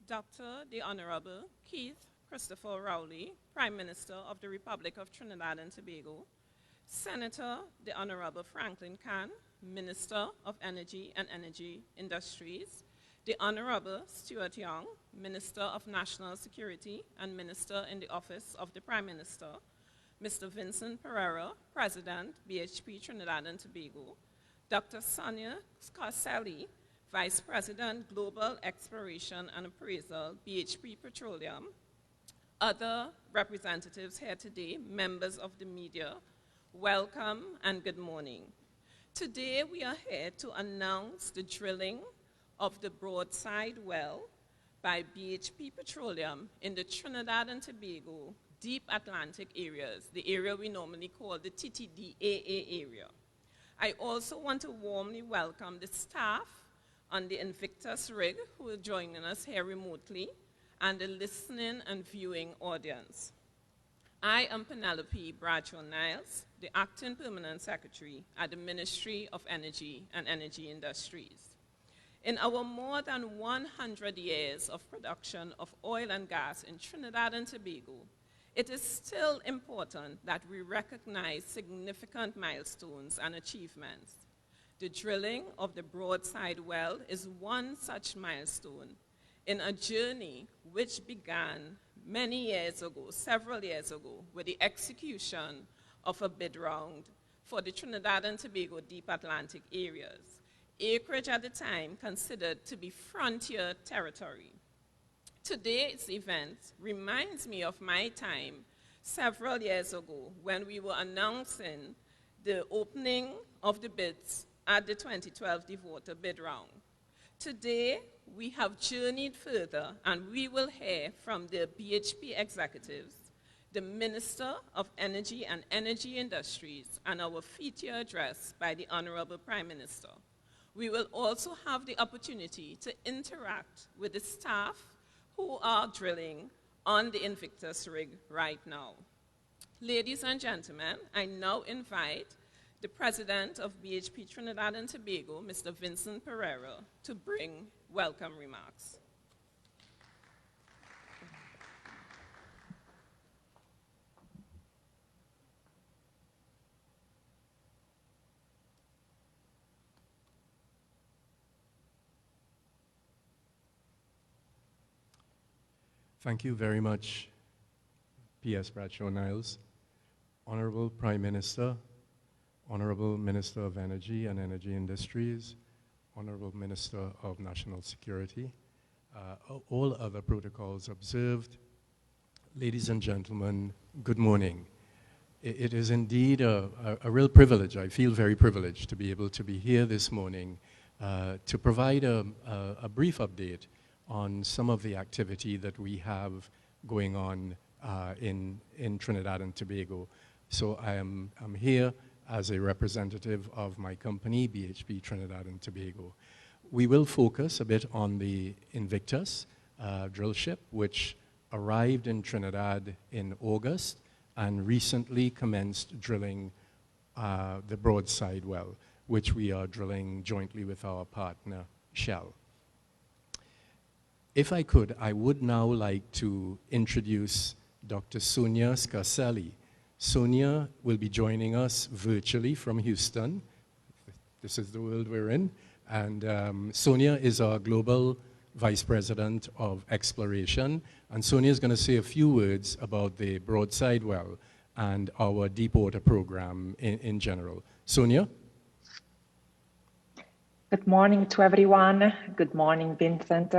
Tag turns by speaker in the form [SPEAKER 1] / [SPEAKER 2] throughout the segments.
[SPEAKER 1] Dr. the Honorable Keith Christopher Rowley, Prime Minister of the Republic of Trinidad and Tobago, Senator the Honorable Franklin Khan, Minister of Energy and Energy Industries, the Honorable Stuart Young, Minister of National Security and Minister in the Office of the Prime Minister, Mr. Vincent Pereira, President, BHP Trinidad and Tobago, Dr. Sonia Scarcelli, Vice President, Global Exploration and Appraisal, BHP Petroleum, other representatives here today, members of the media, welcome and good morning. Today we are here to announce the drilling of the Broadside well by BHP Petroleum in the Trinidad and Tobago Deep Atlantic areas, the area we normally call the TTDAA area. I also want to warmly welcome the staff on the Invictus rig who are joining us here remotely, and the listening and viewing audience. I am Penelope Bradshaw-Niles, the Acting Permanent Secretary at the Ministry of Energy and Energy Industries. In our more than 100 years of production of oil and gas in Trinidad and Tobago, it is still important that we recognize significant milestones and achievements. The drilling of the Broadside well is one such milestone in a journey which began many years ago, several years ago, with the execution of a bid round for the Trinidad and Tobago Deep Atlantic areas, acreage at the time considered to be frontier territory. Today's event reminds me of my time several years ago when we were announcing the opening of the bids at the 2012 Devoter bid round. Today, we have journeyed further and we will hear from the BHP executives, the Minister of Energy and Energy Industries, and our feature address by the Honorable Prime Minister. We will also have the opportunity to interact with the staff who are drilling on the Invictus rig right now. Ladies and gentlemen, I now invite the President of BHP Trinidad and Tobago, Mr. Vincent Pereira, to bring welcome remarks.
[SPEAKER 2] Thank you very much, P.S. Bradshaw-Niles. Honorable Prime Minister, Honorable Minister of Energy and Energy Industries, Honorable Minister of National Security, all other protocols observed. Ladies and gentlemen, good morning. It is indeed a real privilege. I feel very privileged to be able to be here this morning to provide a brief update on some of the activity that we have going on in Trinidad and Tobago. So I'm here as a representative of my company, BHP Trinidad and Tobago. We will focus a bit on the Invictus drill ship, which arrived in Trinidad in August and recently commenced drilling the Broadside well, which we are drilling jointly with our partner, Shell. If I could, I would now like to introduce Dr. Sonia Scarcelli. Sonia will be joining us virtually from Houston. This is the world we're in. And Sonia is our Global Vice President of Exploration. And Sonia is going to say a few words about the Broadside well and our deepwater program in general. Sonia?
[SPEAKER 3] Good morning to everyone. Good morning, Vincent.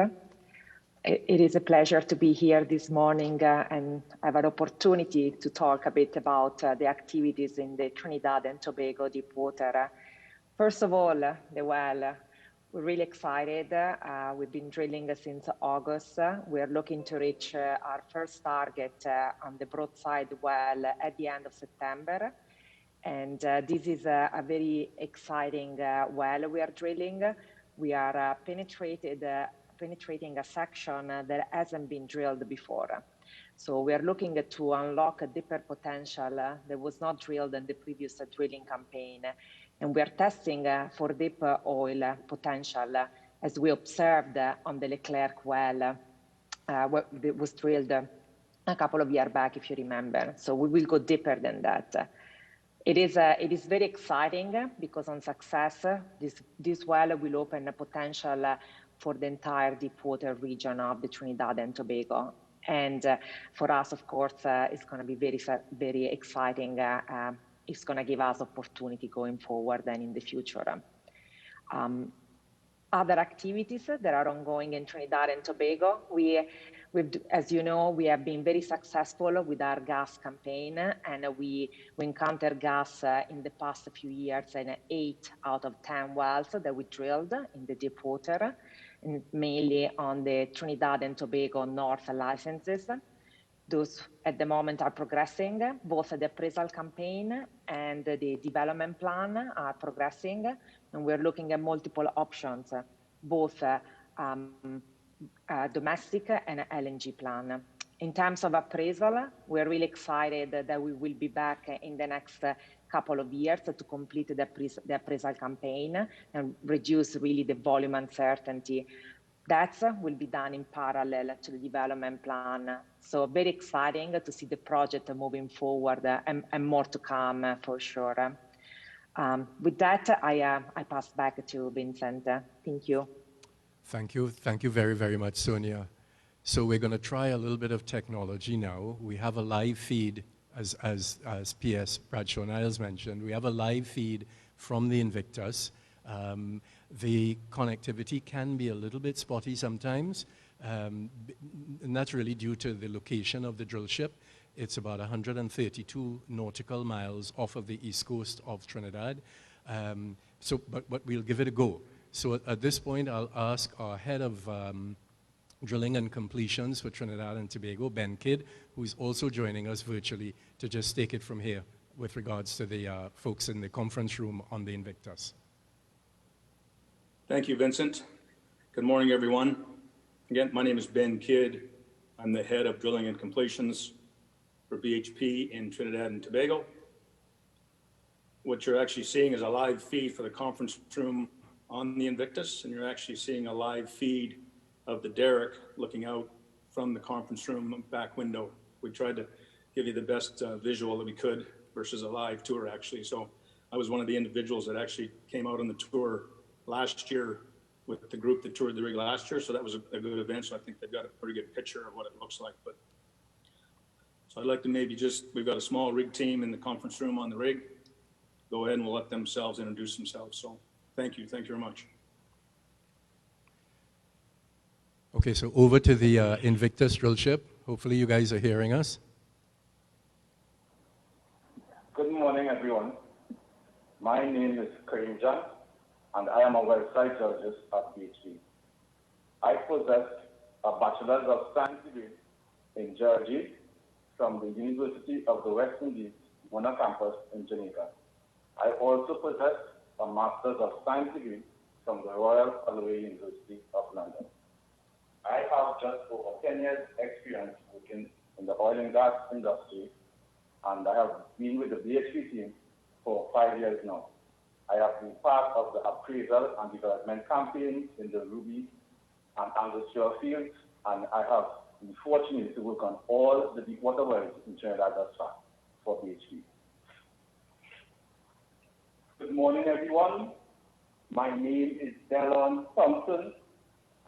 [SPEAKER 3] It is a pleasure to be here this morning and have an opportunity to talk a bit about the activities in the Trinidad and Tobago deep water. First of all, the well, we're really excited. We've been drilling since August. We're looking to reach our first target on the Broadside well at the end of September. And this is a very exciting well we are drilling. We are penetrating a section that hasn't been drilled before. So we are looking to unlock a deeper potential that was not drilled in the previous drilling campaign. And we are testing for deep oil potential as we observed on the Leclerc well was drilled a couple of years back, if you remember. So we will go deeper than that. It is very exciting because on success, this well will open a potential for the entire deepwater region of the Trinidad and Tobago. And for us, of course, it's going to be very, very exciting. It's going to give us opportunity going forward and in the future. Other activities that are ongoing in Trinidad and Tobago, as you know, we have been very successful with our gas campaign, and we encountered gas in the past few years in 8 out of 10 wells that we drilled in the deep water, and mainly on the Trinidad and Tobago North licenses. Those at the moment are progressing. Both the appraisal campaign and the development plan are progressing, and we're looking at multiple options, both domestic and LNG plan. In terms of appraisal, we're really excited that we will be back in the next couple of years to complete the appraisal campaign and reduce really the volume uncertainty. That will be done in parallel to the development plan. So very exciting to see the project moving forward and more to come for sure. With that, I pass back to Vincent. Thank you.
[SPEAKER 2] Thank you. Thank you very, very much, Sonia. So we're going to try a little bit of technology now. We have a live feed, as PS Bradshaw Niles mentioned. We have a live feed from the Invictus. The connectivity can be a little bit spotty sometimes, and that's really due to the location of the drill ship. It's about 132 nautical miles off of the east coast of Trinidad, but we'll give it a go. So at this point, I'll ask our head of drilling and completions for Trinidad and Tobago, Ben Kidd, who's also joining us virtually, to just take it from here with regards to the folks in the conference room on the Invictus.
[SPEAKER 4] Thank you, Vincent. Good morning, everyone. Again, my name is Ben Kidd. I'm the head of drilling and completions for BHP in Trinidad and Tobago. What you're actually seeing is a live feed for the conference room on the Invictus, and you're actually seeing a live feed of the derrick looking out from the conference room back window. We tried to give you the best visual that we could versus a live tour, actually. So I was one of the individuals that actually came out on the tour last year with the group that toured the rig last year. So that was a good event. So I think they've got a pretty good picture of what it looks like. But so I'd like to maybe we've got a small rig team in the conference room on the rig. Go ahead and we'll let themselves introduce themselves. So thank you. Thank you very much.
[SPEAKER 2] Okay, so over to the Invictus drill ship. Hopefully you guys are hearing us.
[SPEAKER 5] Good morning, everyone. My name is Karim Jan, and I am a well site geologist at BHP. I possess a Bachelor's of Science degree in Geology from the University of the West Indies, Mona campus in Jamaica. I also possess a Master's of Science degree from the Royal Holloway University of London. I have just over 10 years experience working in the oil and gas industry, and I have been with the BHP team for 5 years now. I have been part of the appraisal and development campaigns in the Ruby and Angostura fields, and I have been fortunate to work on all the deepwater wells in Trinidad thus far for BHP. Good morning, everyone. My name is Delon Thompson,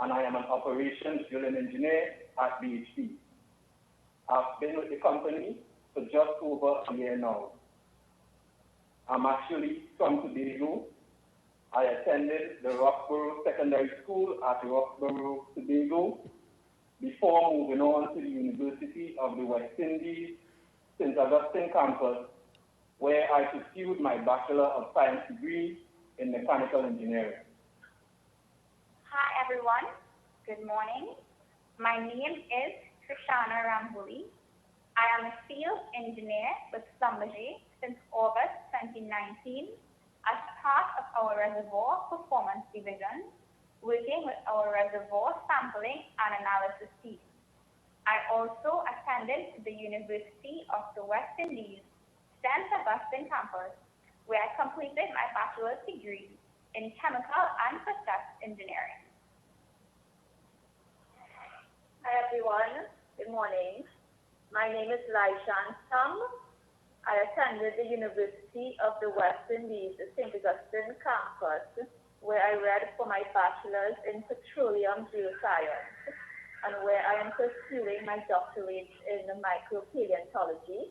[SPEAKER 5] and I am an operations drilling engineer at BHP. I've been with the company for just over a year now. I'm actually from Tobago. I attended the Roxborough Secondary School at Roxborough, Tobago, before moving on to the University of the West Indies, St. Augustine campus, where I pursued my Bachelor of Science degree in mechanical engineering.
[SPEAKER 6] Hi, everyone. Good morning. My name is Krishana Rambuli. I am a field engineer with Schlumberger since August 2019 as part of our Reservoir Performance Division, working with our reservoir sampling and analysis team. I also attended the University of the West Indies, St. Augustine campus, where I completed my bachelor's degree in chemical and process engineering.
[SPEAKER 7] Hi everyone, good morning. My name is Laishan Tam. I attended the University of the West Indies, the St. Augustine campus, where I read for my bachelor's in petroleum geoscience, and where I am pursuing my doctorate in micropaleontology.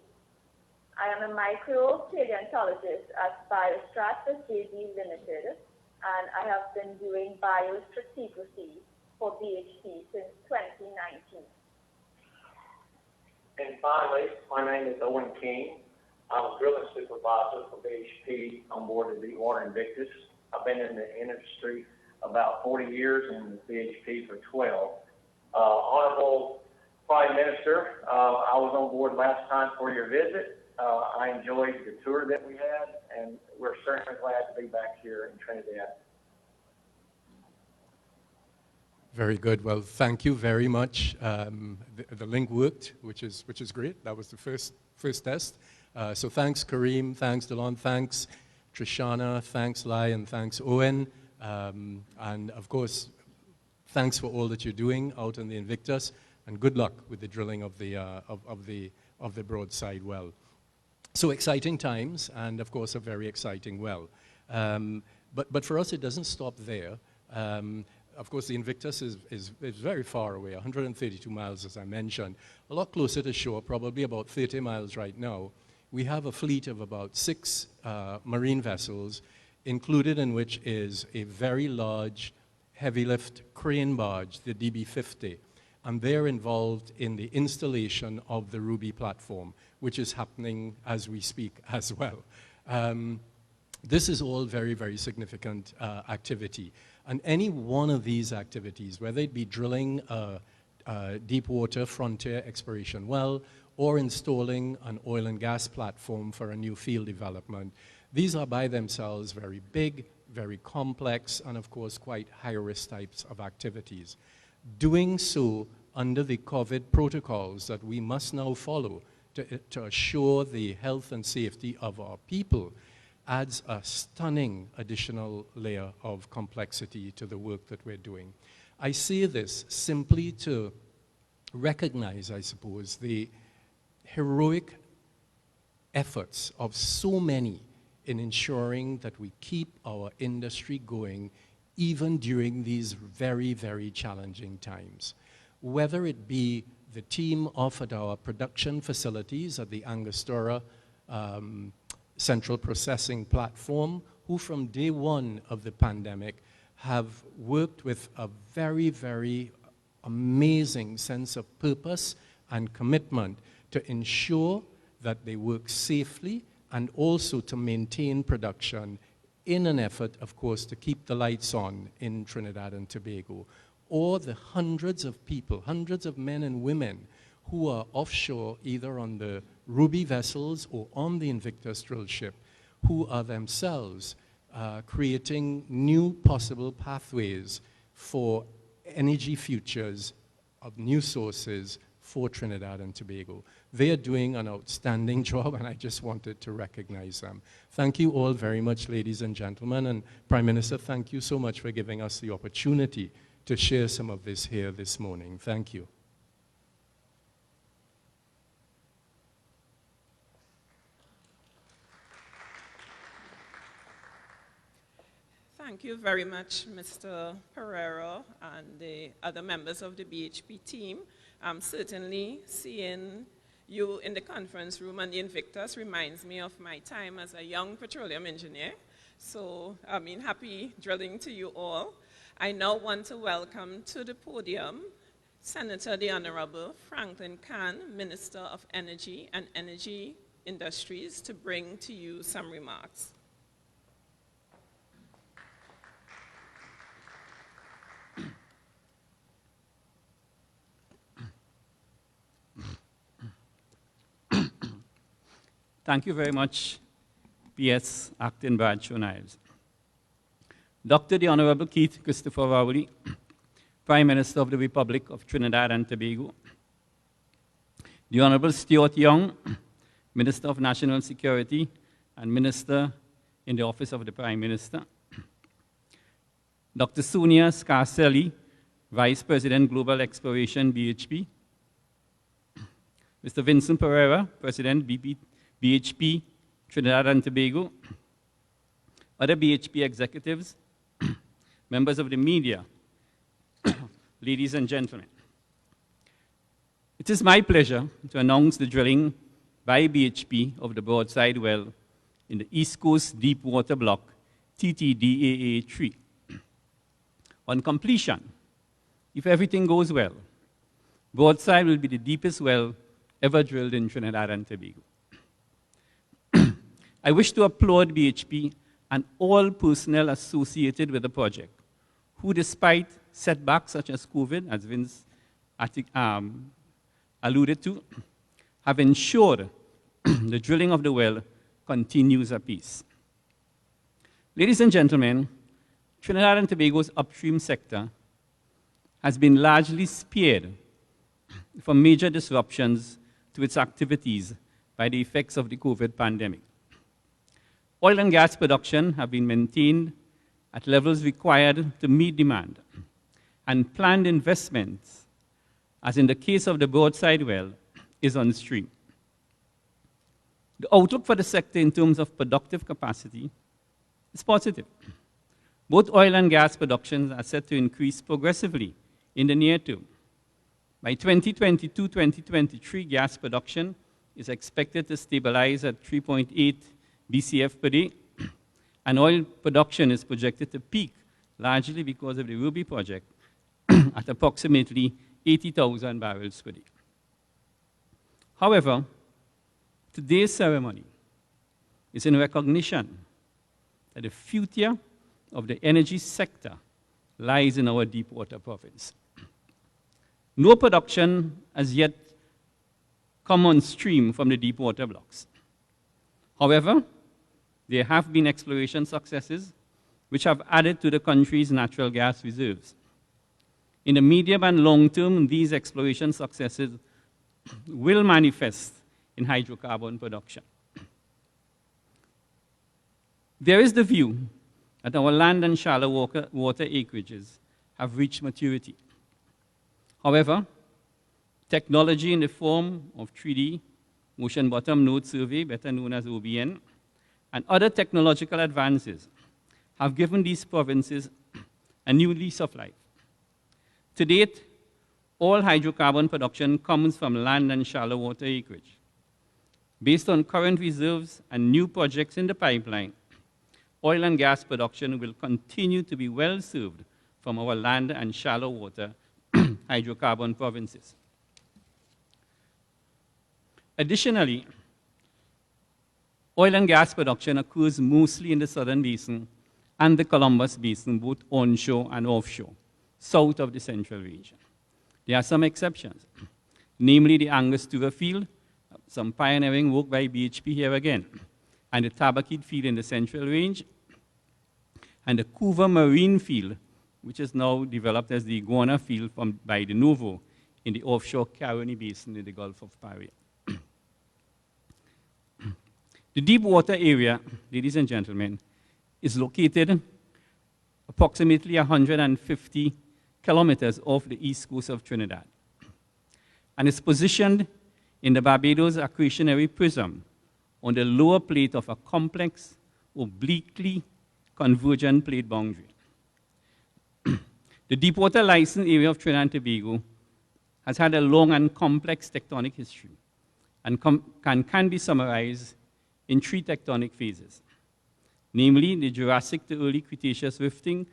[SPEAKER 7] I am a micropaleontologist at Biostrat JV Limited, and I have been doing biostratigraphy for BHP since 2019.
[SPEAKER 5] And finally, my name is Owen King. I'm a drilling supervisor for BHP on board the Deepwater Invictus. I've been in the industry about 40 years and with BHP for 12. Honorable Prime Minister, I was on board last time for your visit. I enjoyed the tour that we had, and we're certainly glad to be back here in Trinidad.
[SPEAKER 2] Very good. Well, thank you very much. The link worked, which is great. That was the first test. So thanks, Kareem. Thanks, Delon. Thanks, Trishana. Thanks, Lai. And thanks, Owen. And of course, thanks for all that you're doing out in the Invictus. And good luck with the drilling of the broadside well. So exciting times, and of course, a very exciting well. But for us, it doesn't stop there. Of course, the Invictus is very far away, 132 miles, as I mentioned. A lot closer to shore, probably about 30 miles right now. We have a fleet of about 6 marine vessels, included in which is a very large heavy lift crane barge, the DB50. And they're involved in the installation of the Ruby platform, which is happening as we speak as well. This is all very, very significant activity. And any one of these activities, whether it be drilling a deep water frontier exploration well, or installing an oil and gas platform for a new field development, these are by themselves very big, very complex, and of course quite high-risk types of activities. Doing so under the COVID protocols that we must now follow to assure the health and safety of our people adds a stunning additional layer of complexity to the work that we're doing. I say this simply to recognize, I suppose, the heroic efforts of so many in ensuring that we keep our industry going even during these very, very challenging times. Whether it be the team off at our production facilities at the Angostura Central Processing Platform, who from day one of the pandemic have worked with a very, very amazing sense of purpose and commitment to ensure that they work safely and also to maintain production in an effort, of course, to keep the lights on in Trinidad and Tobago. Or the hundreds of people, hundreds of men and women who are offshore, either on the Ruby vessels or on the Invictus drill ship, who are themselves creating new possible pathways for energy futures of new sources for Trinidad and Tobago. They are doing an outstanding job, and I just wanted to recognize them. Thank you all very much, ladies and gentlemen. And Prime Minister, thank you so much for giving us the opportunity to share some of this here this morning. Thank you.
[SPEAKER 1] Thank you very much, Mr. Pereira and the other members of the BHP team. Certainly seeing you in the conference room and the Invictus reminds me of my time as a young petroleum engineer. So, happy drilling to you all. I now want to welcome to the podium Senator the Honorable Franklin Khan, Minister of Energy and Energy Industries, to bring to you some remarks.
[SPEAKER 8] Thank you very much, PS Acting Bradshaw Niles. Dr. the Honorable Keith Christopher Rowley, Prime Minister of the Republic of Trinidad and Tobago. The Honorable Stuart Young, Minister of National Security and Minister in the Office of the Prime Minister. Dr. Sonia Scarcelli, Vice President, Global Exploration, BHP, Mr. Vincent Pereira, President, BHP, Trinidad and Tobago, other BHP executives, members of the media, ladies and gentlemen. It is my pleasure to announce the drilling by BHP of the Broadside well in the East Coast Deepwater Block, TTDAA-3. On completion, if everything goes well, Broadside will be the deepest well ever drilled in Trinidad and Tobago. I wish to applaud BHP and all personnel associated with the project, who despite setbacks such as COVID, as Vince alluded to, have ensured the drilling of the well continues apace. Ladies and gentlemen, Trinidad and Tobago's upstream sector has been largely spared from major disruptions to its activities by the effects of the COVID pandemic. Oil and gas production have been maintained at levels required to meet demand, and planned investments, as in the case of the Broadside well, is on stream. The outlook for the sector in terms of productive capacity is positive. Both oil and gas productions are set to increase progressively in the near term. By 2022-2023, gas production is expected to stabilize at 3.8 BCF per day, and oil production is projected to peak, largely because of the Ruby project, at approximately 80,000 barrels per day. However, today's ceremony is in recognition that the future of the energy sector lies in our deepwater province. No production has yet come on stream from the deepwater blocks. However, there have been exploration successes which have added to the country's natural gas reserves. In the medium and long term, these exploration successes will manifest in hydrocarbon production. There is the view that our land and shallow water acreages have reached maturity. However, technology in the form of 3D, ocean bottom node survey, better known as OBN, and other technological advances have given these provinces a new lease of life. To date, all hydrocarbon production comes from land and shallow water acreage. Based on current reserves and new projects in the pipeline, oil and gas production will continue to be well served from our land and shallow water hydrocarbon provinces. Additionally, oil and gas production occurs mostly in the Southern Basin and the Columbus Basin, both onshore and offshore, south of the Central Region. There are some exceptions, namely the Angostura field, some pioneering work by BHP here again, and the Tabakid field in the Central Range, and the Couva Marine field, which is now developed as the Iguana field by De Novo in the offshore Caroni Basin in the Gulf of Paria. The deep water area, ladies and gentlemen, is located approximately 150 kilometers off the east coast of Trinidad, and is positioned in the Barbados accretionary prism on the lower plate of a complex, obliquely convergent plate boundary. The deepwater license area of Trinidad and Tobago has had a long and complex tectonic history and can be summarized in three tectonic phases, namely the Jurassic to early Cretaceous rifting,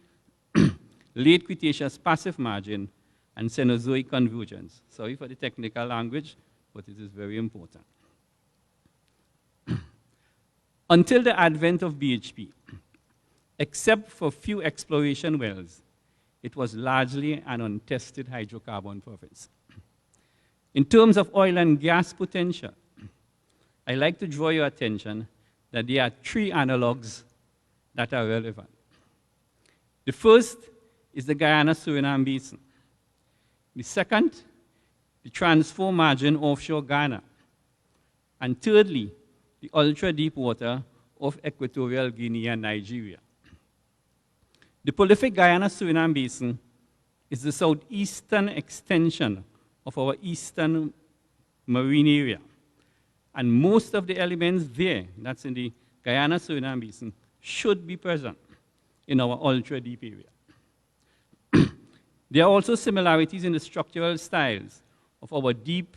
[SPEAKER 8] late Cretaceous passive margin, and Cenozoic convergence. Sorry for the technical language, but it is very important. Until the advent of BHP, except for few exploration wells, it was largely an untested hydrocarbon province. In terms of oil and gas potential, I'd like to draw your attention that there are three analogs that are relevant. The first is the Guyana-Suriname Basin. The second, the transform margin offshore Ghana. And thirdly, the ultra-deep water of Equatorial Guinea and Nigeria. The prolific Guyana-Suriname Basin is the southeastern extension of our eastern marine area. And most of the elements there, that's in the Guyana-Suriname Basin, should be present in our ultra-deep area. There are also similarities in the structural styles of our deep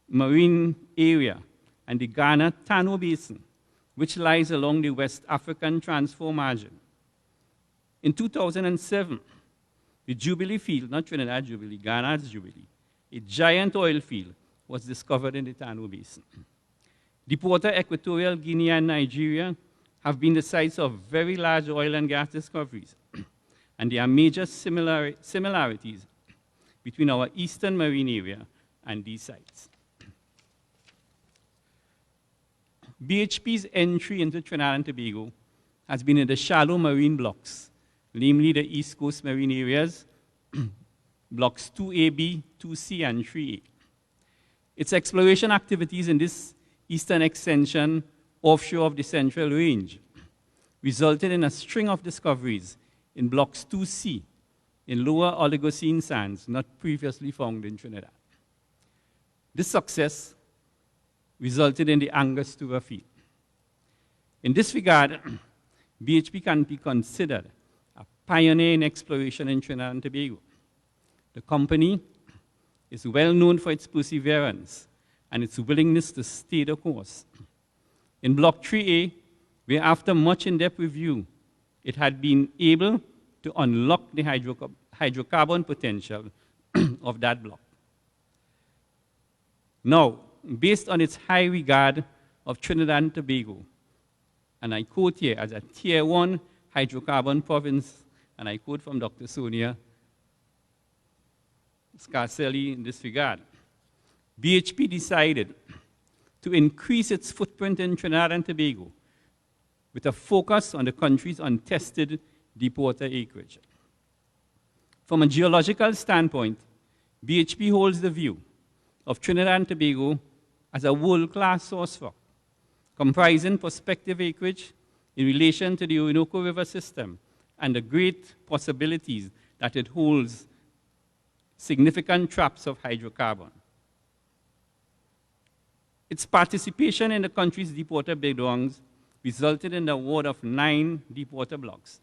[SPEAKER 8] marine area and the Ghana-Tano Basin, which lies along the West African Transform margin. In 2007, the Jubilee field, not Trinidad Jubilee, Ghana's Jubilee, a giant oil field, was discovered in the Tano Basin. Deepwater Equatorial Guinea and Nigeria have been the sites of very large oil and gas discoveries, and there are major similarities between our eastern marine area and these sites. BHP's entry into Trinidad and Tobago has been in the shallow marine blocks, namely the East Coast marine areas, blocks 2AB, 2C, and 3A. Its exploration activities in this eastern extension offshore of the Central Range resulted in a string of discoveries in blocks 2C in lower Oligocene sands not previously found in Trinidad. This success resulted in the Angostura field. In this regard, BHP can be considered a pioneer in exploration in Trinidad and Tobago. The company is well known for its perseverance and its willingness to stay the course. In Block 3A, where after much in-depth review, it had been able to unlock the hydrocarbon potential of that block. Now, based on its high regard of Trinidad and Tobago, and I quote here, as a Tier 1 hydrocarbon province, and I quote from Dr. Sonia Scarcelli in this regard, BHP decided to increase its footprint in Trinidad and Tobago with a focus on the country's untested deepwater acreage. From a geological standpoint, BHP holds the view of Trinidad and Tobago as a world-class source rock, comprising prospective acreage in relation to the Orinoco River system and the great possibilities that it holds significant traps of hydrocarbon. Its participation in the country's deepwater bidongs resulted in the award of 9 deepwater blocks,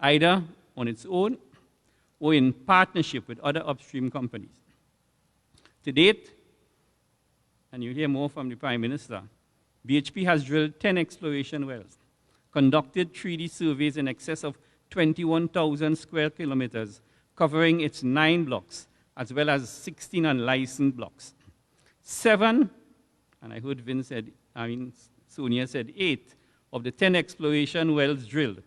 [SPEAKER 8] either on its own or in partnership with other upstream companies. To date, and you'll hear more from the Prime Minister, BHP has drilled 10 exploration wells, conducted 3D surveys in excess of 21,000 square kilometers, covering its 9 blocks, as well as 16 unlicensed blocks. 7, and I heard Sonia said 8, of the 10 exploration wells drilled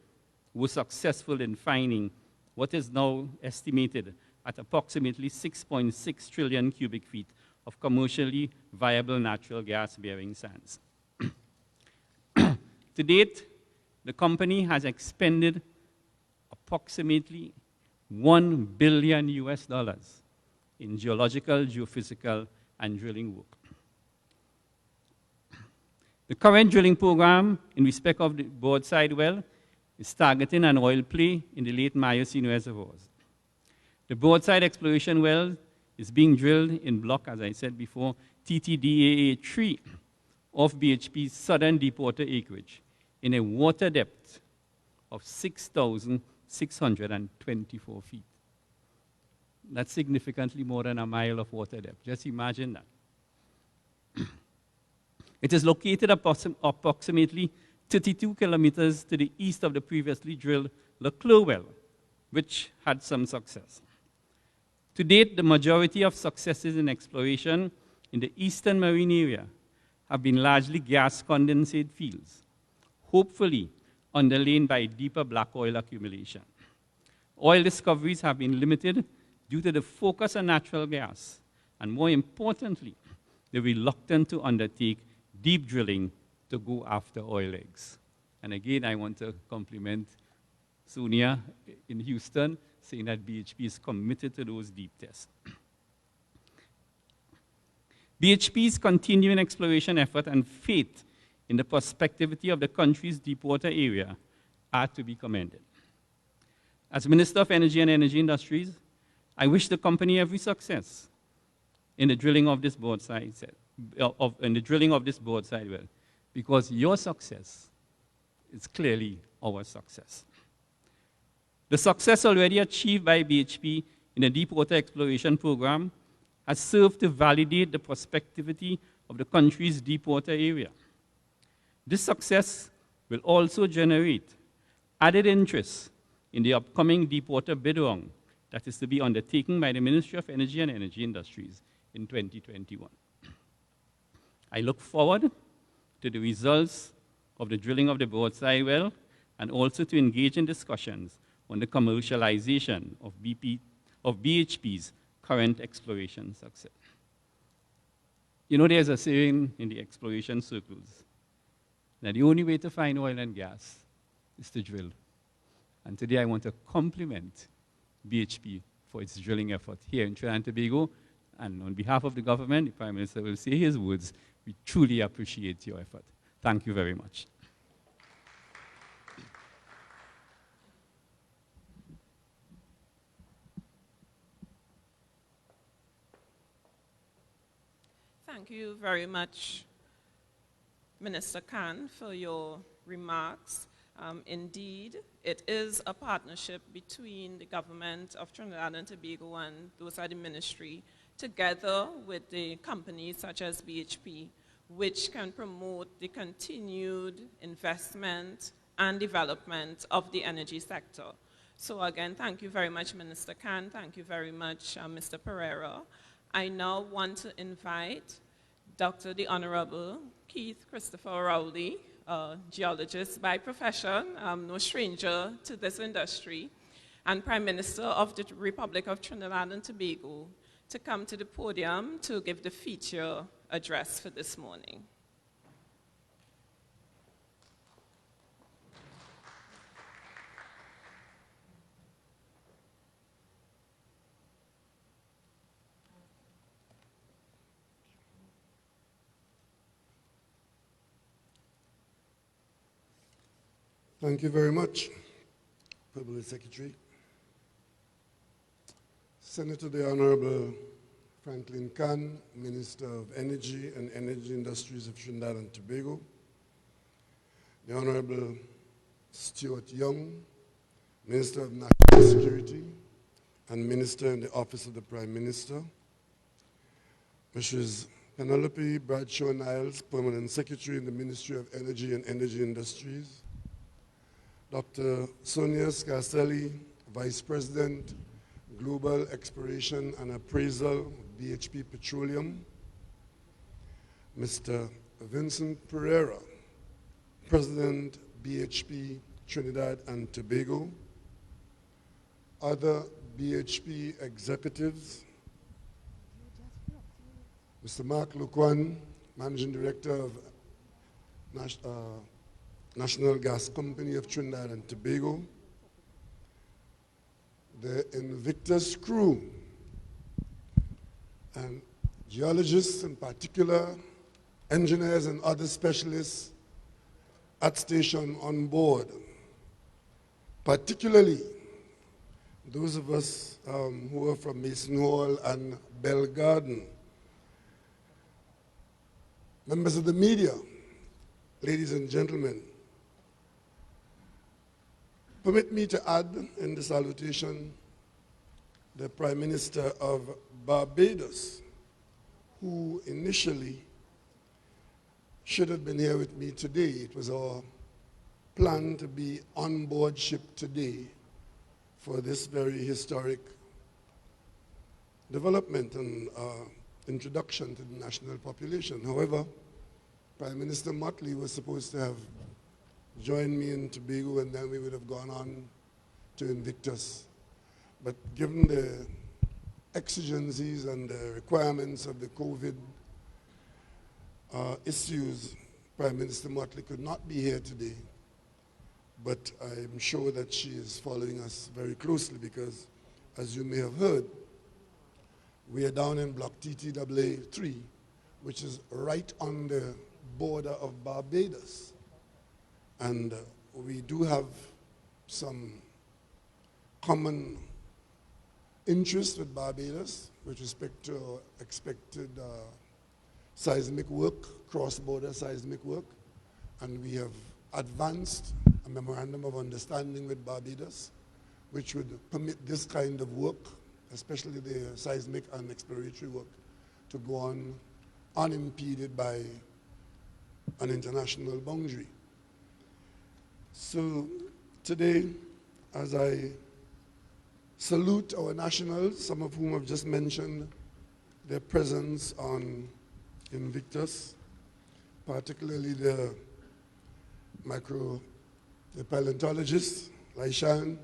[SPEAKER 8] were successful in finding what is now estimated at approximately 6.6 trillion cubic feet of commercially viable natural gas-bearing sands. To date, the company has expended approximately $1 billion in geological, geophysical, and drilling work. The current drilling program in respect of the broadside well is targeting an oil play in the late Miocene reservoirs. The broadside exploration well is being drilled in block, as I said before, TTDAA-3 of BHP's southern deepwater acreage in a water depth of 6,624 feet. That's significantly more than a mile of water depth. Just imagine that. It is located approximately 32 kilometers to the east of the previously drilled Leclerc well, which had some success. To date, the majority of successes in exploration in the eastern marine area have been largely gas condensate fields, hopefully underlain by deeper black oil accumulation. Oil discoveries have been limited due to the focus on natural gas, and more importantly, the reluctance to undertake deep drilling to go after oil rigs. And again, I want to compliment Sonia in Houston, saying that BHP is committed to those deep tests. BHP's continuing exploration effort and faith in the prospectivity of the country's deepwater area are to be commended. As Minister of Energy and Energy Industries, I wish the company every success in the drilling of this broadside well, because your success is clearly our success. The success already achieved by BHP in the deepwater exploration program has served to validate the prospectivity of the country's deepwater area. This success will also generate added interest in the upcoming deepwater bid round that is to be undertaken by the Ministry of Energy and Energy Industries in 2021. I look forward to the results of the drilling of the broadside well and also to engage in discussions on the commercialization of BHP's current exploration success. You know, there's a saying in the exploration circles that the only way to find oil and gas is to drill. And today I want to compliment BHP for its drilling effort here in Trinidad and Tobago. And on behalf of the government, the Prime Minister will say his words. We truly appreciate your effort. Thank you very much.
[SPEAKER 1] Thank you very much, Minister Khan, for your remarks. Indeed, it is a partnership between the government of Trinidad and Tobago and those at the ministry, together with the companies such as BHP, which can promote the continued investment and development of the energy sector. So again, thank you very much, Minister Khan. Thank you very much, Mr. Pereira. I now want to invite Dr. the Honorable Keith Christopher Rowley, geologist by profession, no stranger to this industry, and Prime Minister of the Republic of Trinidad and Tobago, to come to the podium to give the feature address for this morning.
[SPEAKER 9] Thank you very much, Permanent Secretary. Senator the Honorable Franklin Khan, Minister of Energy and Energy Industries of Trinidad and Tobago, the Honorable Stuart Young, Minister of National Security and Minister in the Office of the Prime Minister, Mrs. Penelope Bradshaw-Niles, Permanent Secretary in the Ministry of Energy and Energy Industries, Dr. Sonia Scarcelli, Vice President, Global Exploration and Appraisal, BHP Petroleum, Mr. Vincent Pereira, President, BHP Trinidad and Tobago, other BHP executives, Mr. Mark Luquan, Managing Director of National Gas Company of Trinidad and Tobago, the Invictus crew, and geologists in particular, engineers and other specialists at station on board, particularly those of us who are from Mason Hall and Bell Garden, members of the media, ladies and gentlemen. Permit me to add in the salutation the Prime Minister of Barbados, who initially should have been here with me today. It was our plan to be on board ship today for this very historic development and introduction to the national population. However, Prime Minister Motley was supposed to have joined me in Tobago, and then we would have gone on to Invictus. But given the exigencies and the requirements of the COVID issues, Prime Minister Motley could not be here today. But I'm sure that she is following us very closely because, as you may have heard, we are down in Block TTAA 3, which is right on the border of Barbados. And we do have some common interest with Barbados with respect to expected seismic work, cross-border seismic work, and we have advanced a memorandum of understanding with Barbados, which would permit this kind of work, especially the seismic and exploratory work, to go on unimpeded by an international boundary. So today, as I salute our nationals, some of whom have just mentioned their presence on Invictus, particularly the paleontologists, Laishan,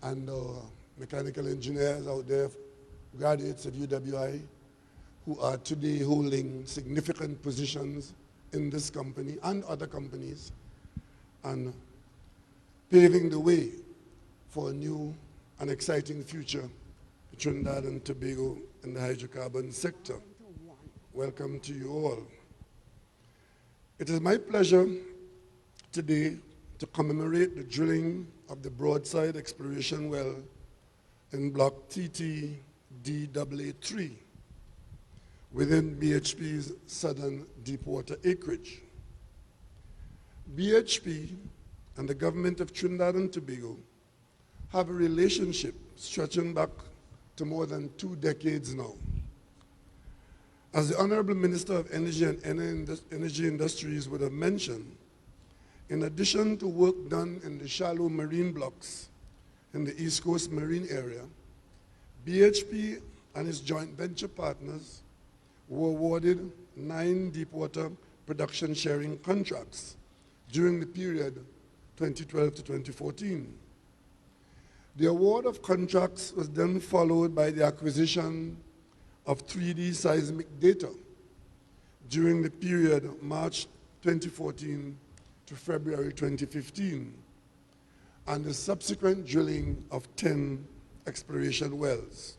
[SPEAKER 9] and mechanical engineers out there, graduates of UWI, who are today holding significant positions in this company and other companies, and paving the way for a new and exciting future for Trinidad and Tobago in the hydrocarbon sector. Welcome to you all. It is my pleasure today to commemorate the drilling of the Broadside exploration well in block TTDAA3 within BHP's southern deepwater acreage. BHP and the government of Trinidad and Tobago have a relationship stretching back to more than 2 decades now. As the Honorable Minister of Energy and Energy Industries would have mentioned, in addition to work done in the shallow marine blocks in the East Coast Marine area, BHP and its joint venture partners were awarded 9 deepwater production sharing contracts during the period 2012 to 2014. The award of contracts was then followed by the acquisition of 3D seismic data during the period March 2014 to February 2015, and the subsequent drilling of 10 exploration wells.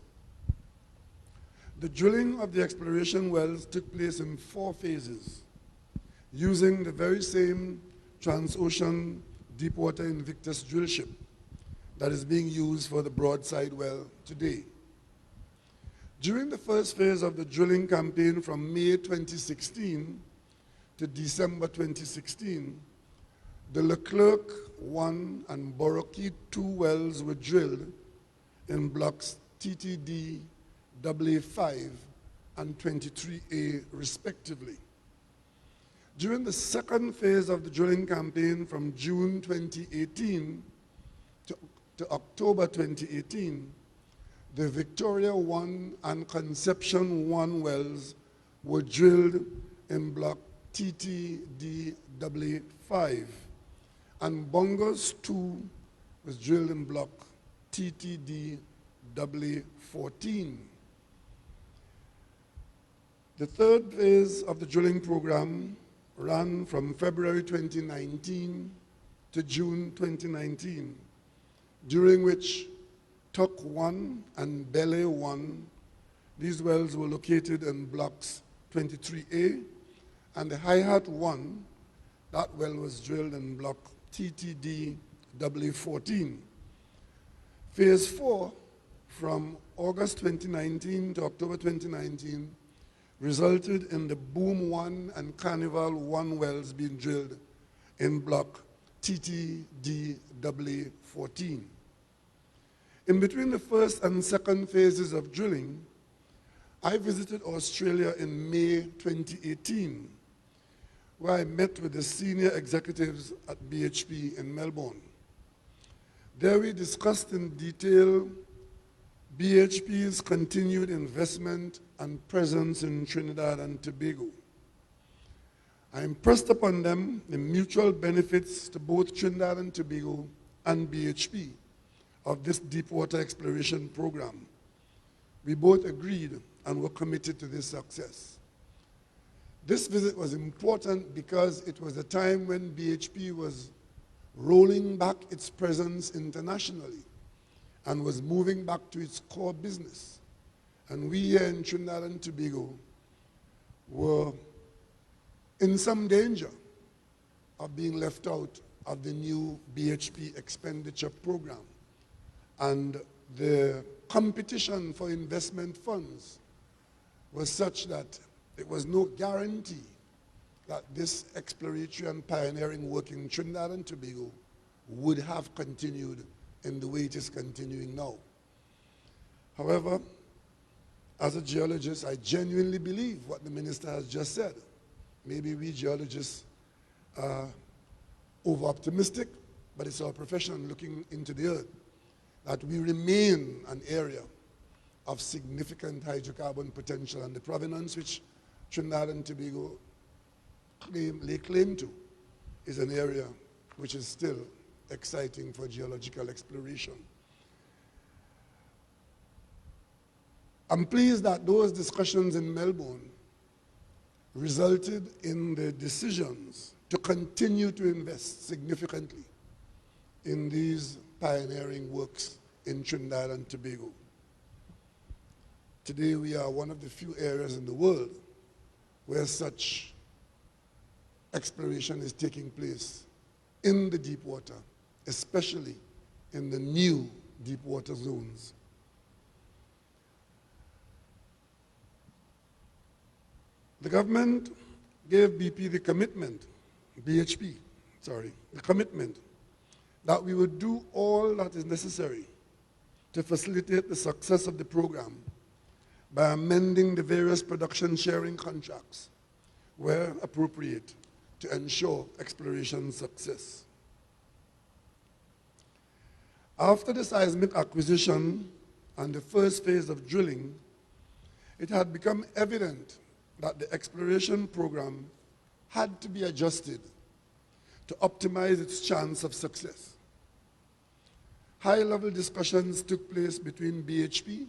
[SPEAKER 9] The drilling of the exploration wells took place in 4 phases, using the very same Transocean Deepwater Invictus drill ship that is being used for the Broadside well today. During the first phase of the drilling campaign from May 2016 to December 2016, the Leclerc 1 and Borokee 2 wells were drilled in blocks TTD, AA5, and 23A respectively. During the second phase of the drilling campaign from June 2018 to October 2018, the Victoria 1 and Conception 1 wells were drilled in block TTD-AA5, and Bongos 2 was drilled in block TTD-AA14. The third phase of the drilling program ran from February 2019 to June 2019, during which Tuck 1 and Bele 1, these wells were located in blocks 23A, and the Hi-Hat 1, that well was drilled in block TTD-AA14. Phase 4, from August 2019 to October 2019, resulted in the Boom 1 and Carnival 1 wells being drilled in block TTD-AA14. In between the first and second phases of drilling, I visited Australia in May 2018, where I met with the senior executives at BHP in Melbourne. There we discussed in detail BHP's continued investment and presence in Trinidad and Tobago. I impressed upon them the mutual benefits to both Trinidad and Tobago and BHP of this deepwater exploration program. We both agreed and were committed to this success. This visit was important because it was a time when BHP was rolling back its presence internationally and was moving back to its core business. And we here in Trinidad and Tobago were in some danger of being left out of the new BHP expenditure program. And the competition for investment funds was such that there was no guarantee that this exploratory and pioneering work in Trinidad and Tobago would have continued in the way it is continuing now. However, as a geologist, I genuinely believe what the minister has just said. Maybe we geologists are over-optimistic, but it's our profession looking into the earth, that we remain an area of significant hydrocarbon potential, and the provenance which Trinidad and Tobago lay claim to is an area which is still exciting for geological exploration. I'm pleased that those discussions in Melbourne resulted in the decisions to continue to invest significantly in these pioneering works in Trinidad and Tobago. Today we are one of the few areas in the world where such exploration is taking place in the deep water, especially in the new deep water zones. The government gave BP the commitment, BHP, the commitment that we would do all that is necessary to facilitate the success of the program by amending the various production sharing contracts where appropriate to ensure exploration success. After the seismic acquisition and the first phase of drilling, it had become evident that the exploration program had to be adjusted to optimize its chance of success. High-level discussions took place between BHP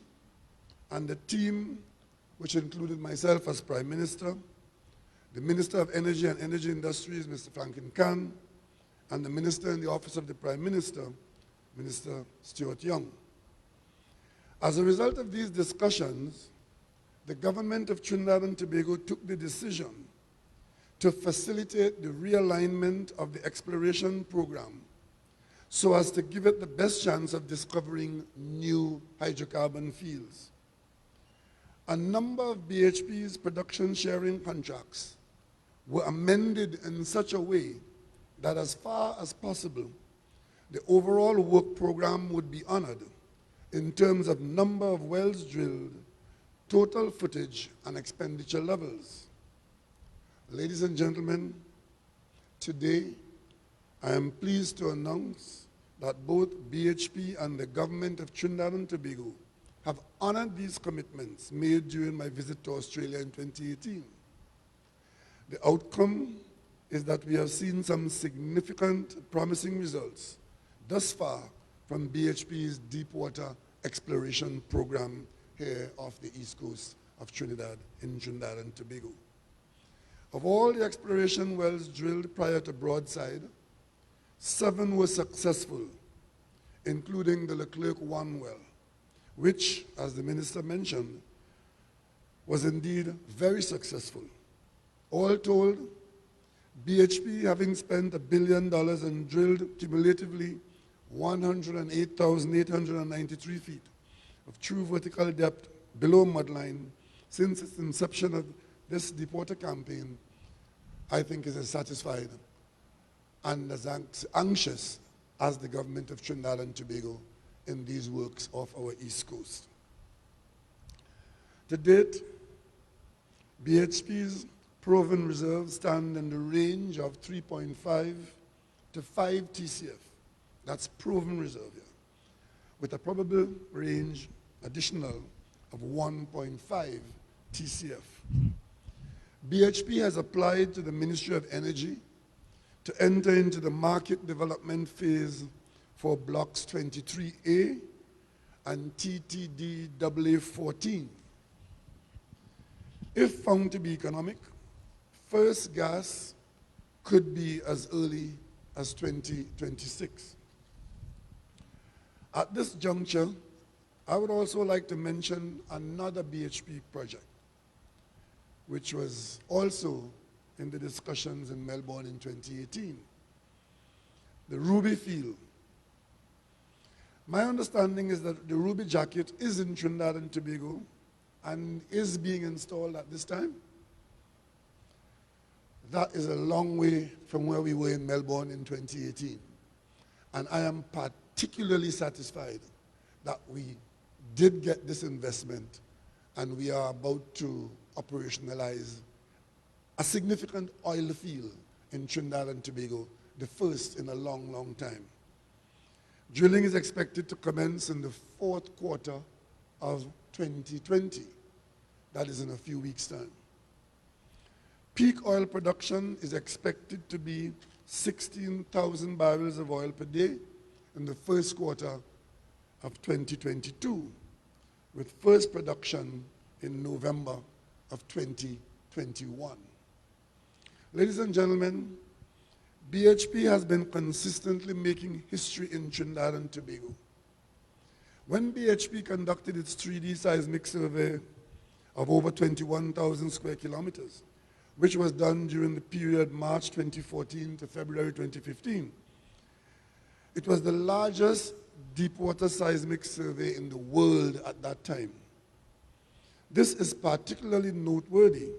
[SPEAKER 9] and the team, which included myself as Prime Minister, the Minister of Energy and Energy Industries, Mr. Franklin Khan, and the Minister in the Office of the Prime Minister, Minister Stuart Young. As a result of these discussions, the government of Trinidad and Tobago took the decision to facilitate the realignment of the exploration program so as to give it the best chance of discovering new hydrocarbon fields. A number of BHP's production sharing contracts were amended in such a way that as far as possible, the overall work program would be honored in terms of number of wells drilled, total footage, and expenditure levels. Ladies and gentlemen, today I am pleased to announce that both BHP and the government of Trinidad and Tobago have honored these commitments made during my visit to Australia in 2018. The outcome is that we have seen some significant promising results thus far from BHP's deepwater exploration program here off the east coast of Trinidad, in Trinidad and Tobago. Of all the exploration wells drilled prior to Broadside, 7 were successful, including the Leclerc-1 well, which, as the minister mentioned, was indeed very successful. All told, BHP, having spent $1 billion and drilled cumulatively 108,893 feet of true vertical depth below mudline since its inception of this deepwater campaign, I think is as satisfied and as anxious as the government of Trinidad and Tobago in these works off our east coast. To date, BHP's proven reserves stand in the range of 3.5 to 5 TCF. That's proven reserve here, with a probable range additional of 1.5 TCF. BHP has applied to the Ministry of Energy to enter into the market development phase for blocks 23A and TTDAA14. If found to be economic, first gas could be as early as 2026. At this juncture, I would also like to mention another BHP project, which was also in the discussions in Melbourne in 2018, the Ruby Field. My understanding is that the Ruby jacket is in Trinidad and Tobago and is being installed at this time. That is a long way from where we were in Melbourne in 2018. And I am particularly satisfied that we did get this investment and we are about to operationalize a significant oil field in Trinidad and Tobago, the first in a long, long time. Drilling is expected to commence in the fourth quarter of 2020. That is in a few weeks' time. Peak oil production is expected to be 16,000 barrels of oil per day in the first quarter of 2022, with first production in November of 2021. Ladies and gentlemen, BHP has been consistently making history in Trinidad and Tobago. When BHP conducted its 3D seismic survey of over 21,000 square kilometers, which was done during the period March 2014 to February 2015, it was the largest deepwater seismic survey in the world at that time. This is particularly noteworthy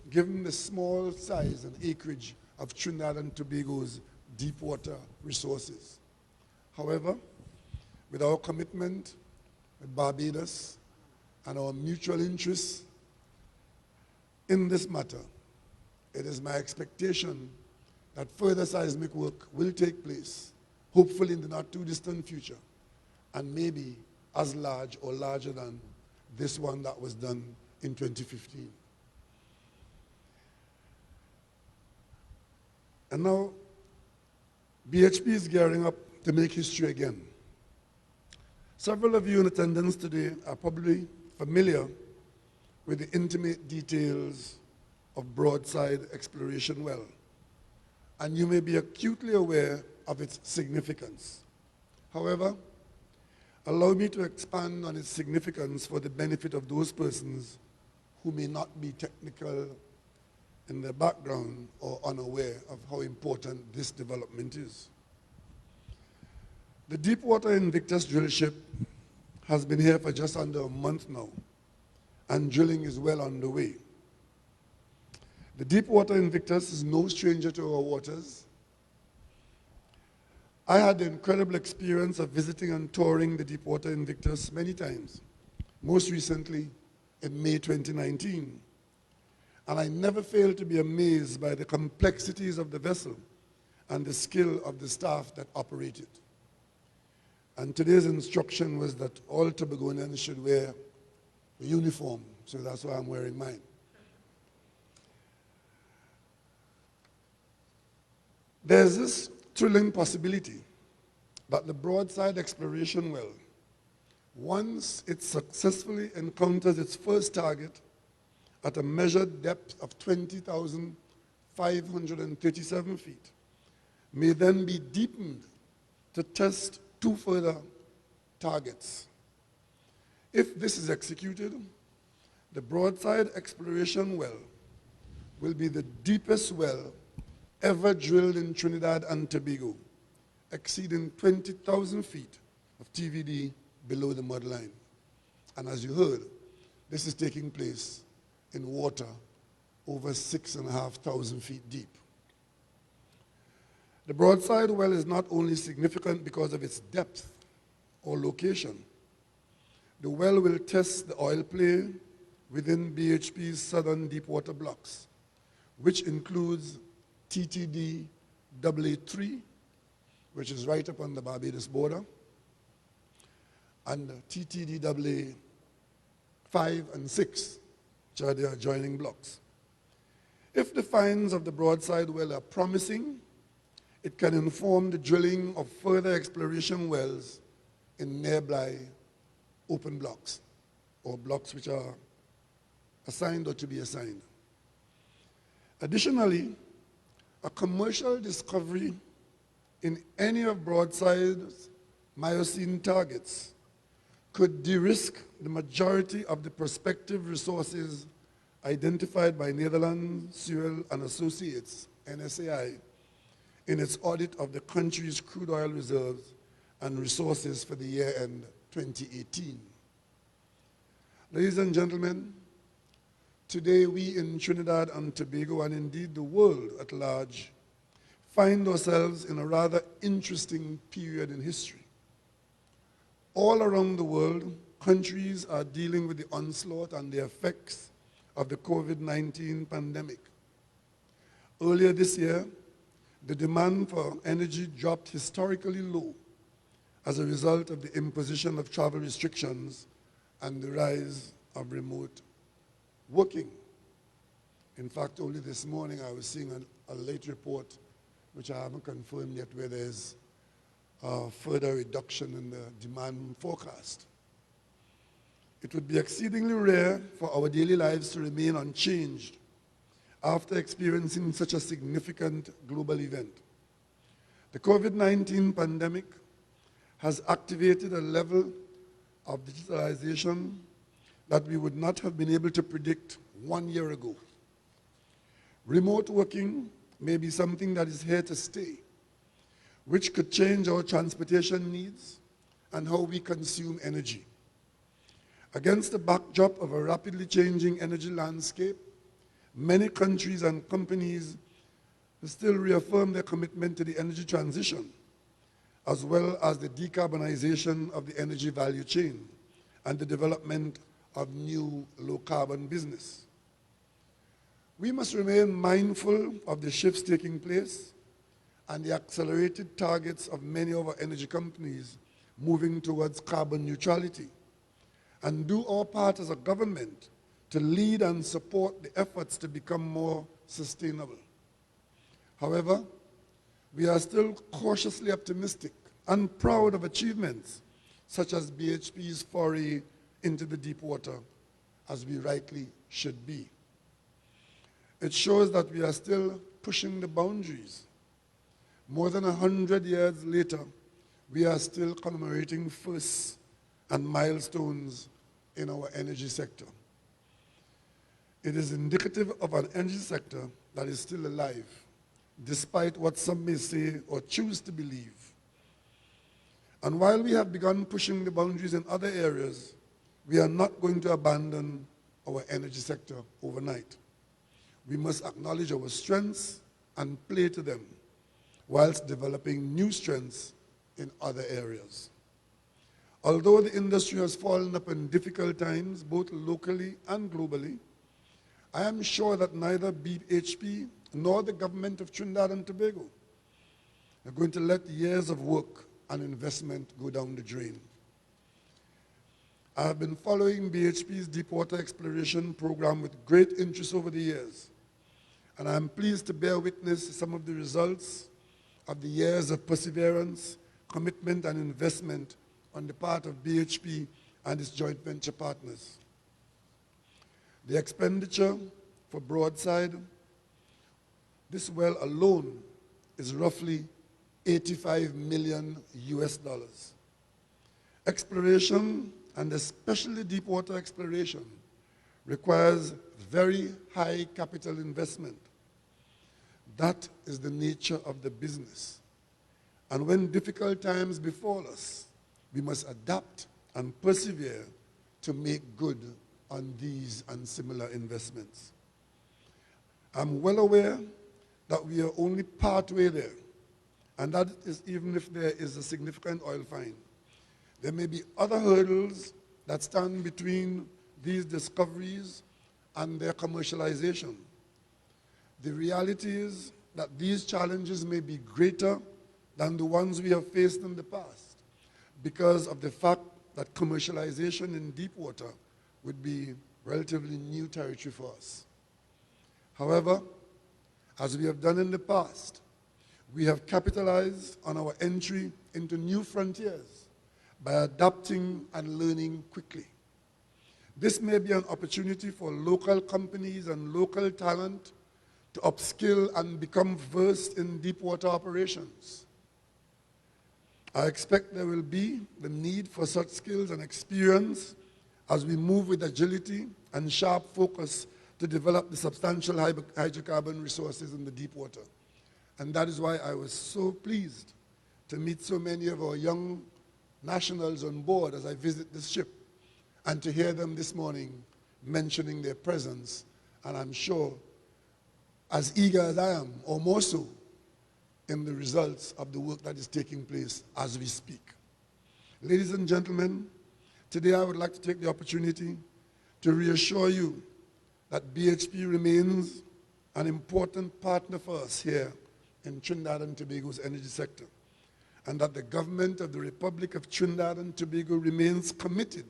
[SPEAKER 9] given the small size and acreage of Trinidad and Tobago's deepwater resources. However, with our commitment with Barbados and our mutual interests in this matter, it is my expectation that further seismic work will take place, hopefully in the not too distant future, and maybe as large or larger than this one that was done in 2015. And now, BHP is gearing up to make history again. Several of you in attendance today are probably familiar with the intimate details of Broadside Exploration Well, and you may be acutely aware of its significance. However, allow me to expand on its significance for the benefit of those persons who may not be technical in their background or unaware of how important this development is. The Deepwater Invictus drill ship has been here for just under a month now, and drilling is well underway. The Deepwater Invictus is no stranger to our waters. I had the incredible experience of visiting and touring the Deepwater Invictus many times, most recently in May 2019. And I never failed to be amazed by the complexities of the vessel and the skill of the staff that operate it. And today's instruction was that all Tobagonians should wear a uniform, so that's why I'm wearing mine. There's this thrilling possibility that the Broadside Exploration Well, once it successfully encounters its first target at a measured depth of 20,537 feet, may then be deepened to test two further targets. If this is executed, the Broadside Exploration Well will be the deepest well ever drilled in Trinidad and Tobago, exceeding 20,000 feet of TVD below the mudline. And as you heard, this is taking place in water over 6,500 feet deep. The Broadside Well is not only significant because of its depth or location. The well will test the oil play within BHP's southern deepwater blocks, which includes TTD AA3, which is right up on the Barbados border, and TTD AA5 and 6, which are the adjoining blocks. If the finds of the Broadside Well are promising, it can inform the drilling of further exploration wells in nearby open blocks, or blocks which are assigned or to be assigned. Additionally, a commercial discovery in any of Broadside's Miocene targets could de-risk the majority of the prospective resources identified by Netherlands, Sewell and Associates, NSAI, in its audit of the country's crude oil reserves and Resources for the year end 2018. Ladies and gentlemen, today we in Trinidad and Tobago, and indeed the world at large, find ourselves in a rather interesting period in history. All around the world, countries are dealing with the onslaught and the effects of the COVID-19 pandemic. Earlier this year, the demand for energy dropped historically low as a result of the imposition of travel restrictions and the rise of remote working. In fact, only this morning I was seeing a late report, which I haven't confirmed yet, where there's a further reduction in the demand forecast. It would be exceedingly rare for our daily lives to remain unchanged after experiencing such a significant global event. The COVID-19 pandemic has activated a level of digitalization that we would not have been able to predict 1 year ago. Remote working may be something that is here to stay, which could change our transportation needs and how we consume energy. Against the backdrop of a rapidly changing energy landscape, many countries and companies still reaffirm their commitment to the energy transition, as well as the decarbonization of the energy value chain and the development of new low-carbon business. We must remain mindful of the shifts taking place and the accelerated targets of many of our energy companies moving towards carbon neutrality, and do our part as a government to lead and support the efforts to become more sustainable. However, we are still cautiously optimistic and proud of achievements such as BHP's foray into the deep water, as we rightly should be. It shows that we are still pushing the boundaries. More than 100 years later, we are still commemorating firsts and milestones in our energy sector. It is indicative of an energy sector that is still alive, despite what some may say or choose to believe. And while we have begun pushing the boundaries in other areas, we are not going to abandon our energy sector overnight. We must acknowledge our strengths and play to them, whilst developing new strengths in other areas. Although the industry has fallen upon difficult times, both locally and globally, I am sure that neither BHP nor the government of Trinidad and Tobago are going to let years of work and investment go down the drain. I have been following BHP's deepwater exploration program with great interest over the years, and I am pleased to bear witness to some of the results of the years of perseverance, commitment, and investment on the part of BHP and its joint venture partners. The expenditure for Broadside, this well alone, is roughly $85 million US. Exploration, and especially deepwater exploration, requires very high capital investment. That is the nature of the business. And when difficult times befall us, we must adapt and persevere to make good on these and similar investments. I'm well aware that we are only partway there, and that is even if there is a significant oil find. There may be other hurdles that stand between these discoveries and their commercialization. The reality is that these challenges may be greater than the ones we have faced in the past, because of the fact that commercialization in deep water would be relatively new territory for us. However, as we have done in the past, we have capitalized on our entry into new frontiers by adapting and learning quickly. This may be an opportunity for local companies and local talent to upskill and become versed in deep water operations. I expect there will be the need for such skills and experience as we move with agility and sharp focus to develop the substantial hydrocarbon resources in the deep water. And that is why I was so pleased to meet so many of our young nationals on board as I visit this ship, and to hear them this morning mentioning their presence, and I'm sure as eager as I am, or more so, in the results of the work that is taking place as we speak. Ladies and gentlemen, today I would like to take the opportunity to reassure you that BHP remains an important partner for us here in Trinidad and Tobago's energy sector, and that the government of the Republic of Trinidad and Tobago remains committed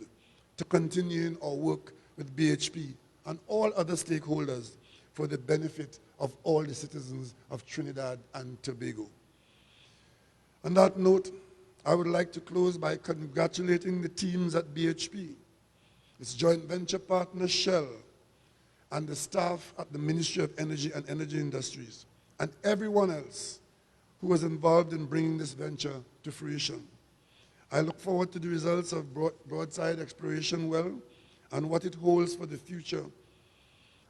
[SPEAKER 9] to continuing our work with BHP and all other stakeholders for the benefit of all the citizens of Trinidad and Tobago. On that note, I would like to close by congratulating the teams at BHP, its joint venture partner Shell, and the staff at the Ministry of Energy and Energy Industries, and everyone else who was involved in bringing this venture to fruition. I look forward to the results of Broadside Exploration Well and what it holds for the future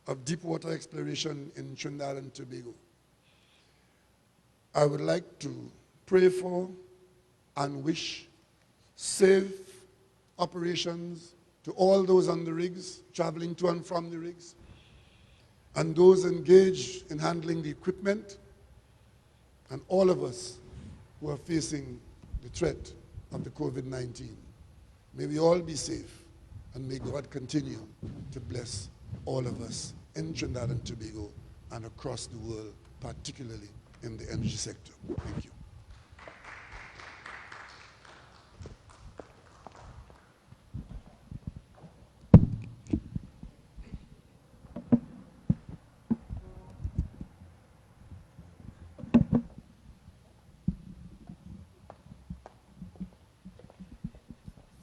[SPEAKER 9] of deepwater exploration in Trinidad and Tobago. I would like to pray for and wish safe operations to all those on the rigs, traveling to and from the rigs, and those engaged in handling the equipment, and all of us who are facing the threat of the COVID-19. May we all be safe, and may God continue to bless all of us in Trinidad and Tobago and across the world, particularly in the energy sector. Thank you.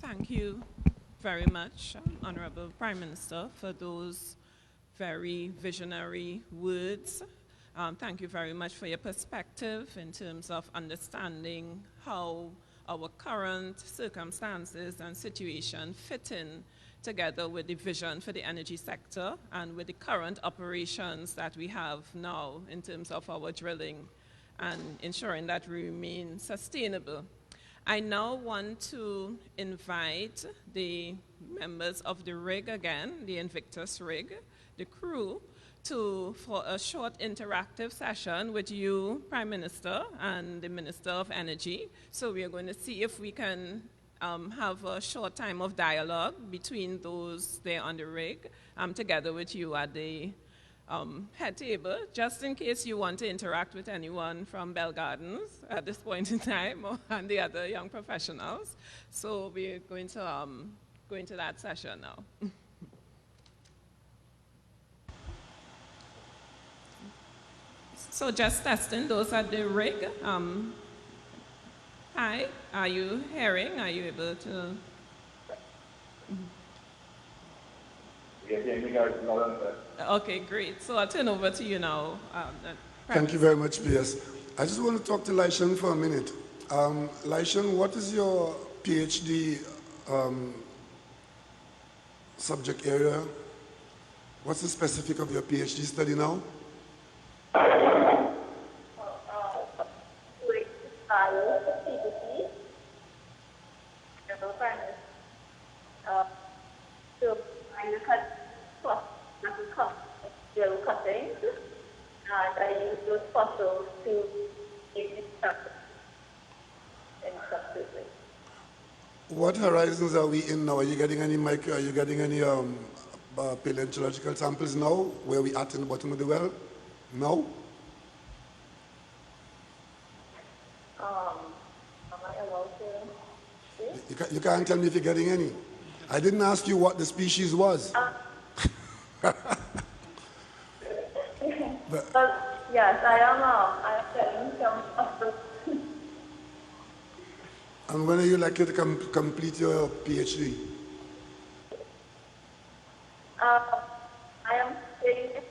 [SPEAKER 1] Thank you very much, Honorable Prime Minister, for those very visionary words. Thank you very much for your perspective in terms of understanding how our current circumstances and situation fit in together with the vision for the energy sector and with the current operations that we have now in terms of our drilling and ensuring that we remain sustainable. I now want to invite the members of the rig again, the Invictus rig, the crew, for a short interactive session with you, Prime Minister, and the Minister of Energy. So we are going to see if we can have a short time of dialogue between those there on the rig, together with you at the head table, just in case you want to interact with anyone from Bell Gardens at this point in time, and the other young professionals. So we're going to go into that session now. So just testing those at the rig. Hi, are you hearing? Are you able to? Okay, great. So I'll turn over to you now.
[SPEAKER 9] Thank you very much, PS. I just want to talk to Laishan for a minute. Laishan, what is your PhD subject area? What's the specific of your PhD study now?
[SPEAKER 7] So I look at gel cuttings, and I use those fossils to make it substitute.
[SPEAKER 9] What horizons are we in now? Are you getting any paleontological samples now? Where we at in the bottom of the well? No?
[SPEAKER 7] Am I allowed to?
[SPEAKER 9] You can't tell me if you're getting any. I didn't ask you what the species was.
[SPEAKER 7] But yes, I am getting some fossils.
[SPEAKER 9] And when are you likely to complete your PhD?
[SPEAKER 7] I am staying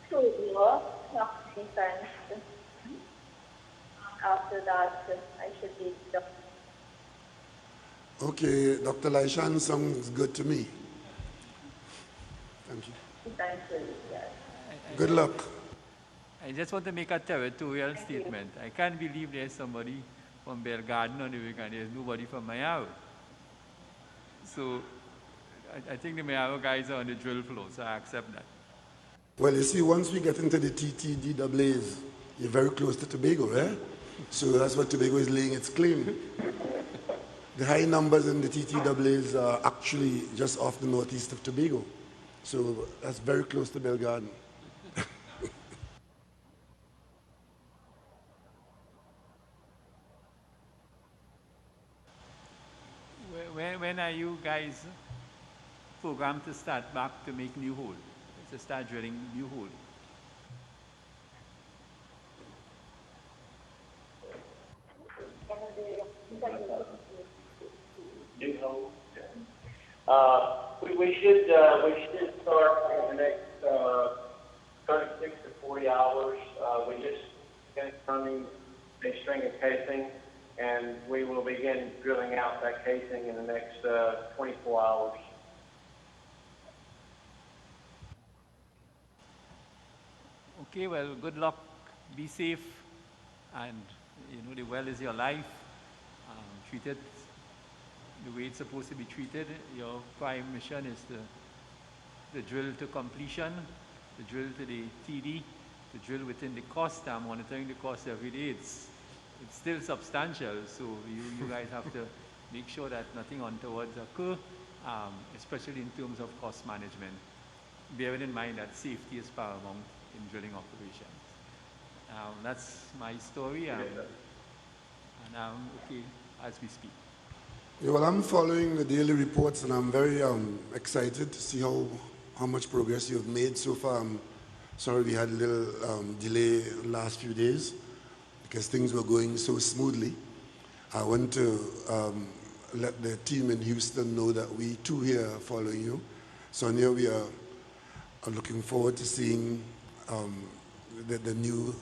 [SPEAKER 7] 2 years after defense. After that, I should be done.
[SPEAKER 9] Okay, Dr. Laishan sounds good to me. Thank you.
[SPEAKER 7] Thank you, yes.
[SPEAKER 9] Good luck.
[SPEAKER 8] I just want to make a territorial statement. I can't believe there's somebody
[SPEAKER 10] from Bell Garden on the way, and there's nobody from Mayaro. So I think the Mayaro guys are on the drill floor, so I accept that.
[SPEAKER 9] Well, you see, once we get into the TTDAAs, you're very close to Tobago, right? So that's what Tobago is laying its claim. The high numbers in the TTAAs are actually just off the northeast of Tobago. So that's very close to Bell Garden.
[SPEAKER 10] When are you guys programmed to start back to make new hole, to start drilling new hole?
[SPEAKER 11] We should start in the next 36 to 40 hours. We just finished running a string of casing, and we will begin drilling out that casing in the next 24 hours.
[SPEAKER 10] Okay, well, good luck, be safe, and you know the well is your life. Treat it the way it's supposed to be treated. Your prime mission is the drill to completion, the drill to the TD, to drill within the cost. I'm monitoring the cost every day. It's still substantial, so you guys have to make sure that nothing untowards occur, especially in terms of cost management. Bearing in mind that safety is paramount in drilling operations. That's my story, and I'm okay as we speak.
[SPEAKER 9] Yeah, well, I'm following the daily reports, and I'm very excited to see how much progress you've made so far. I'm sorry we had a little delay the last few days because things were going so smoothly. I want to let the team in Houston know that we too here are following you. Sonia, we are looking forward to seeing the new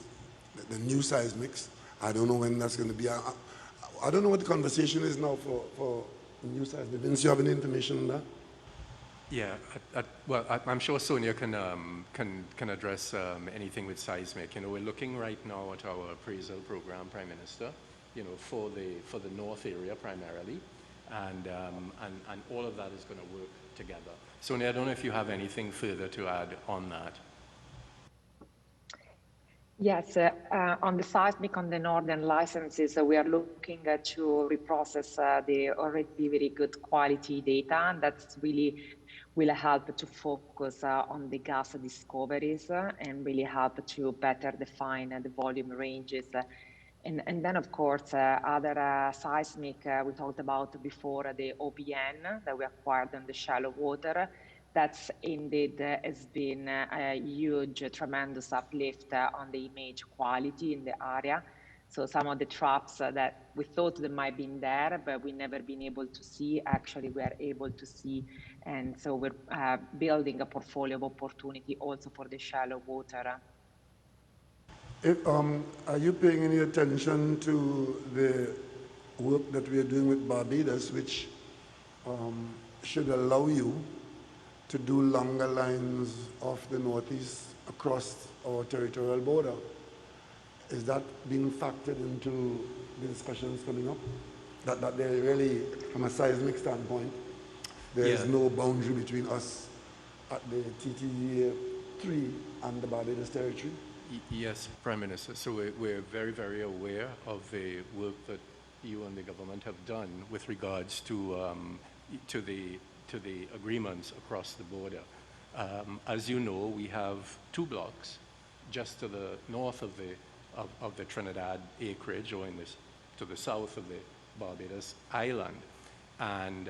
[SPEAKER 9] seismics. I don't know when that's going to be. I don't know what the conversation is now for new seismic. Vince, you have any information on that?
[SPEAKER 2] Yeah, well, I'm sure Sonia can address anything with seismic. You know, we're looking right now at our appraisal program, Prime Minister, you know, for the north area primarily, and all of that is going to work together. Sonia, I don't know if you have anything further to add on that.
[SPEAKER 3] Yes, on the seismic on the northern licenses, we are looking to reprocess the already very good quality data, and that's really will help to focus on the gas discoveries and really help to better define the volume ranges. And then, of course, other seismic we talked about before, the OBN that we acquired in the shallow water. That's indeed has been a huge, tremendous uplift on the image quality in the area. So some of the traps that we thought that might be in there, but we never been able to see, actually we are able to see. And so we're building a portfolio of opportunity also for the shallow water.
[SPEAKER 9] Are you paying any attention to the work that we are doing with Barbados, which should allow you to do longer lines off the northeast across our territorial border? Is that being factored into the discussions coming up? That there really, from a seismic standpoint, there is no boundary between us at the TTA 3 and the Barbados territory?
[SPEAKER 2] Yes, Prime Minister. So we're very, very aware of the work that you and the government have done with regards to the agreements across the border. As you know, we have two blocks just to the north of the Trinidad acreage, or to the south of the Barbados island. And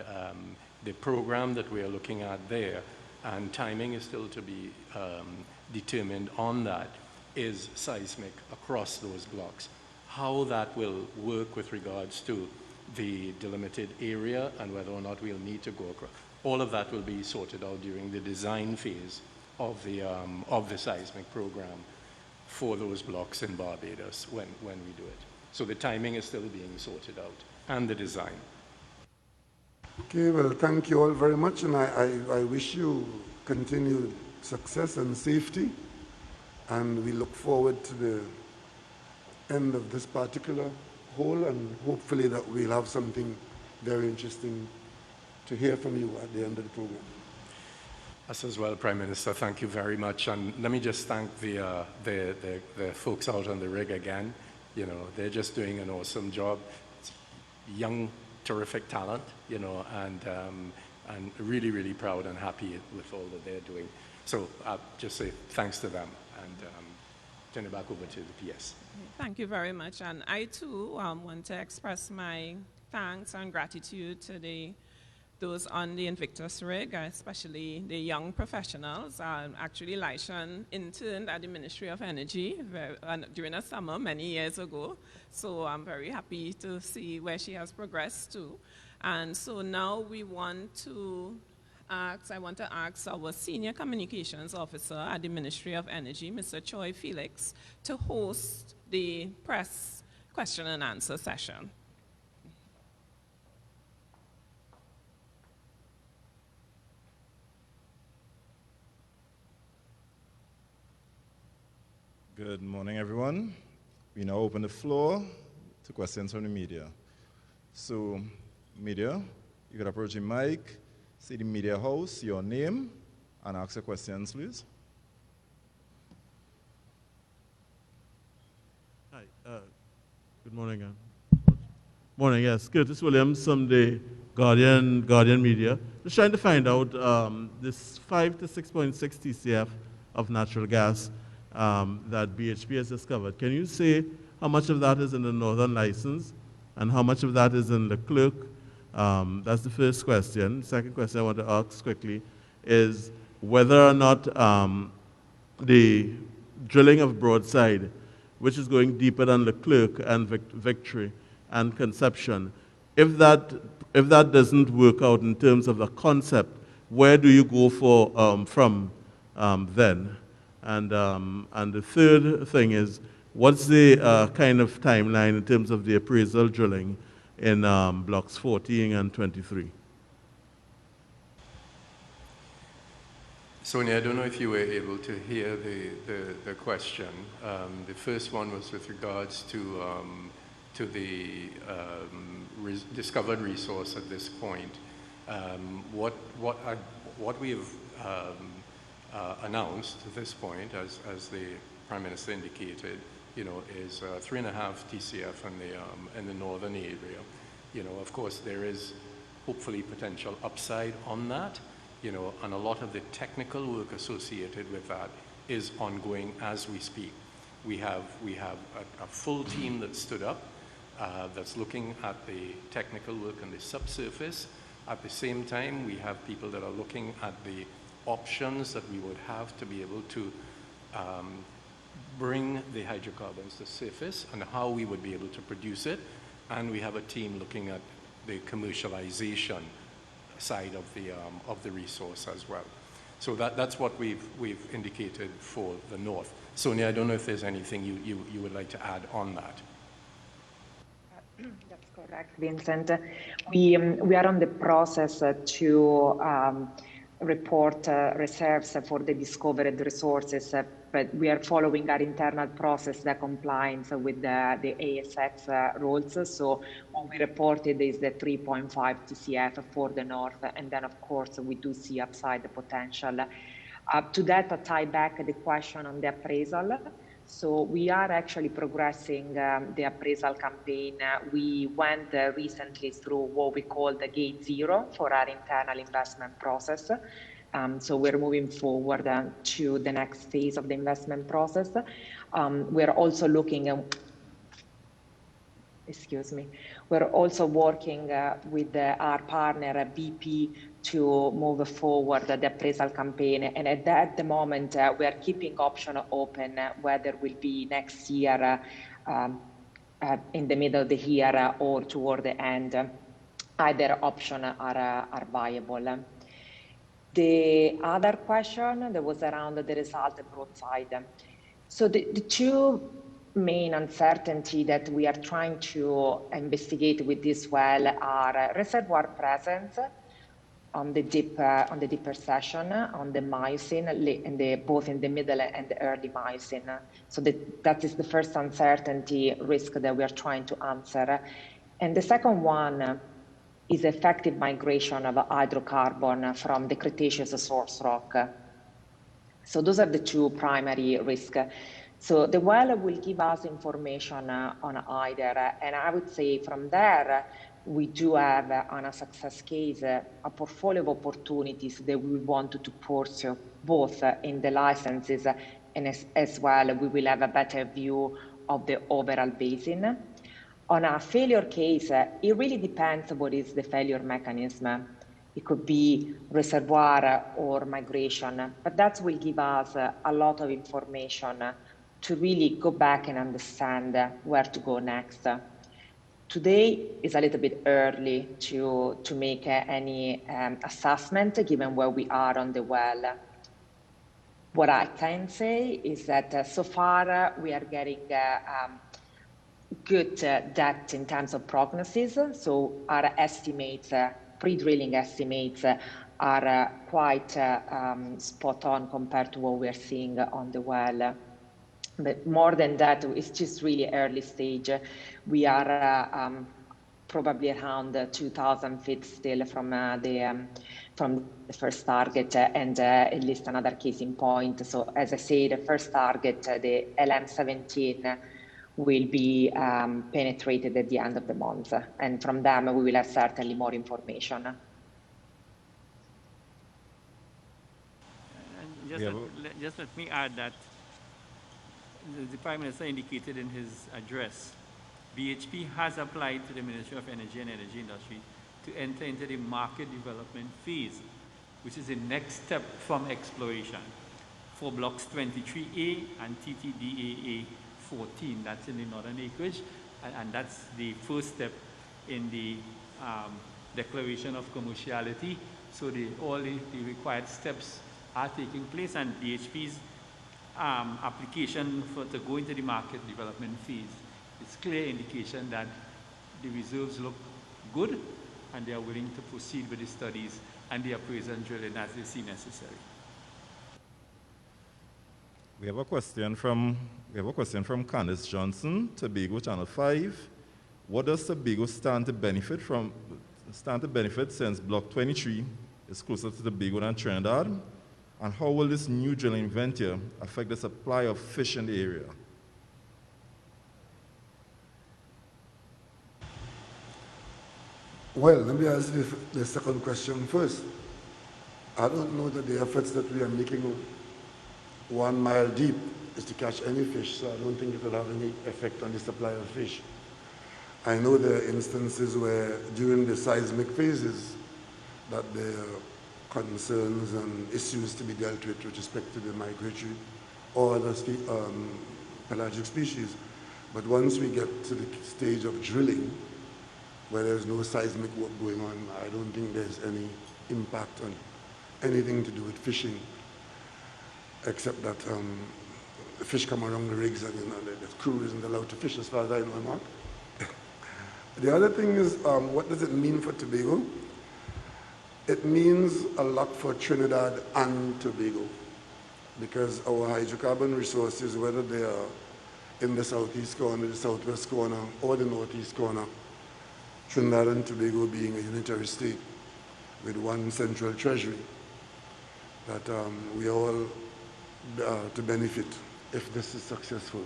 [SPEAKER 2] the program that we are looking at there, and timing is still to be determined on that, is seismic across those blocks. How that will work with regards to the delimited area and whether or not we'll need to go across, all of that will be sorted out during the design phase of the seismic program for those blocks in Barbados when we do it. So the timing is still being sorted out, and the design.
[SPEAKER 9] Okay, well, thank you all very much, and I wish you continued success and safety, and we look forward to the end of this particular whole, and hopefully that we'll have something very interesting to hear from you at the end of the program.
[SPEAKER 2] Us as well, Prime Minister, thank you very much. And let me just thank the folks out on the rig again. You know, they're just doing an awesome job. It's young, terrific talent, you know, and really, really proud and happy with all that they're doing. So I'll just say thanks to them and turn it back over to the PS.
[SPEAKER 1] Thank you very much. And I too want to express my thanks and gratitude to those on the Invictus rig, especially the young professionals. Actually, Laishan interned at the Ministry of Energy during a summer many years ago. So I'm very happy to see where she has progressed to. And so now I want to ask our Senior Communications Officer at the Ministry of Energy, Mr. Choi Felix, to host the press question and answer session.
[SPEAKER 12] Good morning, everyone. We now open the floor to questions from the media. So, media, you can approach the mic, say the media house, your name, and ask your questions, please.
[SPEAKER 13] Hi, good morning. Morning, yes. Curtis Williams from the Guardian Media. Just trying to find out this 5 to 6.6 TCF of natural gas that BHP has discovered. Can you say how much of that is in the northern license and how much of that is in the clerk? That's the first question. Second question I want to ask quickly is whether or not the drilling of Broadside, which is going deeper than the clerk and Victory and Conception, if that doesn't work out in terms of the concept, where do you go from then? And the third thing is, what's the kind of timeline in terms of the appraisal drilling in blocks 14 and 23?
[SPEAKER 2] Sonia, I don't know if you were able to hear the question. The first one was with regards to the discovered resource at this point. What we have announced at this point, as the Prime Minister indicated, you know, is 3.5 TCF in the northern area. You know, of course, there is hopefully potential upside on that, you know, and a lot of the technical work associated with that is ongoing as we speak. We have a full team that stood up that's looking at the technical work on the subsurface. At the same time, we have people that are looking at the options that we would have to be able to bring the hydrocarbons to surface and how we would be able to produce it. And we have a team looking at the commercialization side of the resource as well. So that's what we've indicated for the north. Sonia, I don't know if there's anything you would like to add on that.
[SPEAKER 3] That's correct, Vincent. We are on the process to report reserves for the discovered resources, but we are following our internal process that complies with the ASX rules. So what we reported is the 3.5 TCF for the north, and then of course we do see upside potential. To that, I tie back the question on the appraisal. So we are actually progressing the appraisal campaign. We went recently through what we call the gate zero for our internal investment process. So we're moving forward to the next phase of the investment process. We're also looking at, we're also working with our partner BP to move forward the appraisal campaign. And at the moment, we are keeping option open whether it will be next year, in the middle of the year or toward the end. Either option are viable. The other question that was around the result of Broadside. So the two main uncertainty that we are trying to investigate with this well are reservoir presence on the deeper section, on the Miocene, both in the middle and the early Miocene. So that is the first uncertainty risk that we are trying to answer. And the second one is effective migration of hydrocarbon from the Cretaceous source rock. So those are the two primary risks. So the well will give us information on either, and I would say from there, we do have, on a success case, a portfolio of opportunities that we want to pursue, both in the licenses and as well, we will have a better view of the overall basin. On a failure case, it really depends what is the failure mechanism. It could be reservoir or migration, but that will give us a lot of information to really go back and understand where to go next. Today is a little bit early to make any assessment given where we are on the well. What I can say is that so far we are getting good depth in terms of prognosis. So our estimates, pre-drilling estimates, are quite spot on compared to what we are seeing on the well. But more than that, it's just really early stage. We are probably around 2,000 feet still from the first target, and at least another case in point. So as I say, the first target, the LM17, will be penetrated at the end of the month. And from them, we will have certainly more information.
[SPEAKER 8] Just let me add that the Prime Minister indicated in his address, BHP has applied to the Ministry of Energy and Energy Industry to enter into the market development phase, which is the next step from exploration for blocks 23A and TTDAA 14. That's in the northern acreage, and that's the first step in the declaration of commerciality. So all the required steps are taking place, and BHP's application to go into the market development phase is clear indication that the reserves look good and they are willing to proceed with the studies and the appraisal and drilling as they see necessary.
[SPEAKER 12] We have a question from Candice Johnson, Tobago Channel 5. What does Tobago stand to benefit since Block 23 is closer to Tobago than Trinidad? And how will this new drilling venture affect the supply of fish in the area?
[SPEAKER 9] Well, let me ask you the second question first. I don't know that the efforts that we are making 1 mile deep is to catch any fish, so I don't think it will have any effect on the supply of fish. I know there are instances where during the seismic phases that there are concerns and issues to be dealt with respect to the migratory or other pelagic species. But once we get to the stage of drilling, where there's no seismic work going on, I don't think there's any impact on anything to do with fishing, except that fish come around the rigs and the crew isn't allowed to fish as far as I know, Mark. The other thing is, what does it mean for Tobago? It means a lot for Trinidad and Tobago, because our hydrocarbon resources, whether they are in the southeast corner, the southwest corner, or the northeast corner, Trinidad and Tobago being a unitary state with one central treasury, that we all to benefit if this is successful,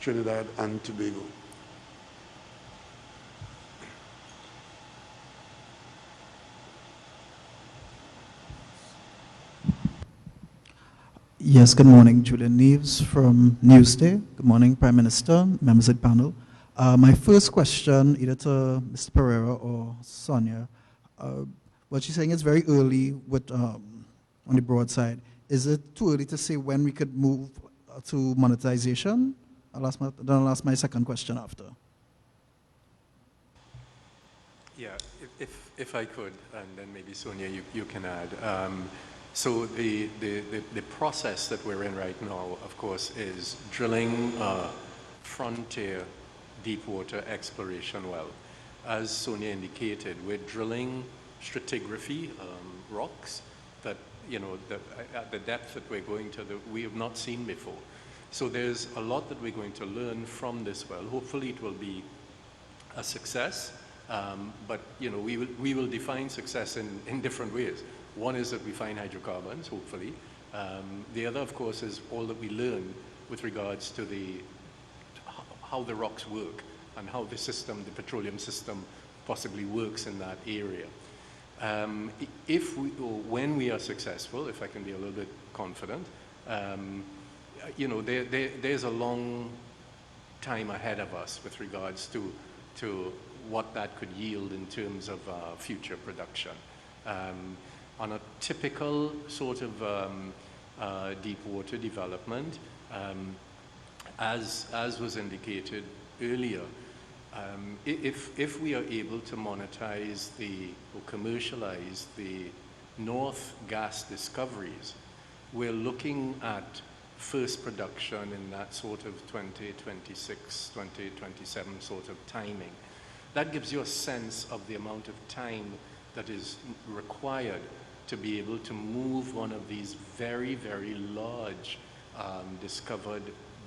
[SPEAKER 9] Trinidad and Tobago.
[SPEAKER 14] Yes, good morning. Julian Neves from Newsday. Good morning, Prime Minister, members of the panel. My first question, either to Mr. Pereira or Sonia, what she's saying is very early with, on the broadside. Is it too early to say when we could move to monetization? Then I'll ask my second question after.
[SPEAKER 2] Yeah, if I could, and then maybe Sonia, you can add. So the process that we're in right now, of course, is drilling frontier deep water exploration well. As Sonia indicated, we're drilling stratigraphy rocks that, at the depth that we're going to, that we have not seen before. So there's a lot that we're going to learn from this well. Hopefully it will be a success, but we will define success in different ways. One is that we find hydrocarbons, hopefully. The other, of course, is all that we learn with regards to how the rocks work and how the system, the petroleum system, possibly works in that area. When we are successful, if I can be a little bit confident, there's a long time ahead of us with regards to what that could yield in terms of future production. On a typical sort of deep water development, as was indicated earlier, if we are able to monetize or commercialize the North gas discoveries, we're looking at first production in that sort of 2026, 2027 sort of timing. That gives you a sense of the amount of time that is required to be able to move one of these very, very large discovered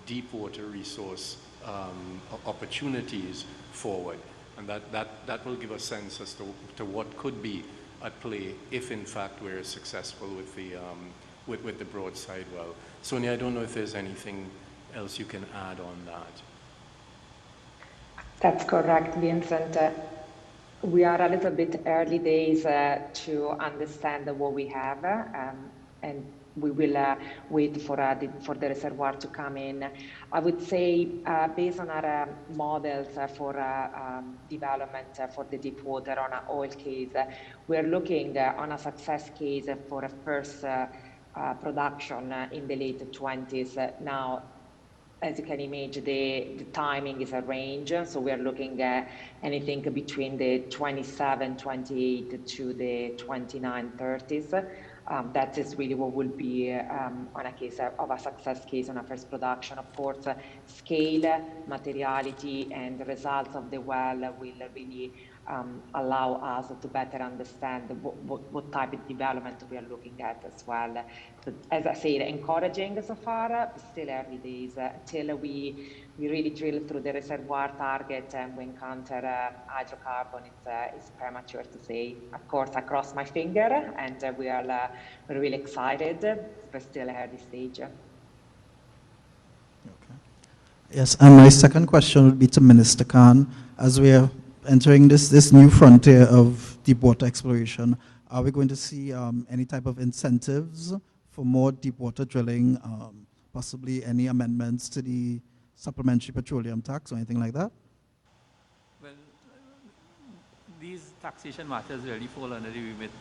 [SPEAKER 2] deep water resource opportunities forward. And that will give a sense as to what could be at play if in fact we're successful with the broadside well. Sonia, I don't know if there's anything else you can add on that.
[SPEAKER 3] That's correct, Vincent. We are a little bit early days to understand what we have, and we will wait for the reservoir to come in. I would say, based on our models for development for the deep water on an oil case, we're looking on a success case for a first production in the late 20s. Now, as you can imagine, the timing is a range, so we are looking at anything between the 27, 28 to the 29, 30s. That is really what will be on a case of a success case on a first production. Of course, scale, materiality, and the results of the well will really allow us to better understand what type of development we are looking at as well. But as I said, encouraging so far, but still early days. Till we really drill through the reservoir target and we encounter hydrocarbon, it's premature to say. Of course, I cross my finger, and we're really excited, but still early stage.
[SPEAKER 14] Okay. Yes, and my second question would be to Minister Khan. As we are entering this new frontier of deep water exploration, are we going to see any type of incentives for more deep water drilling, possibly any amendments to the supplementary petroleum tax or anything like that?
[SPEAKER 10] Well, these taxation matters really fall under the remit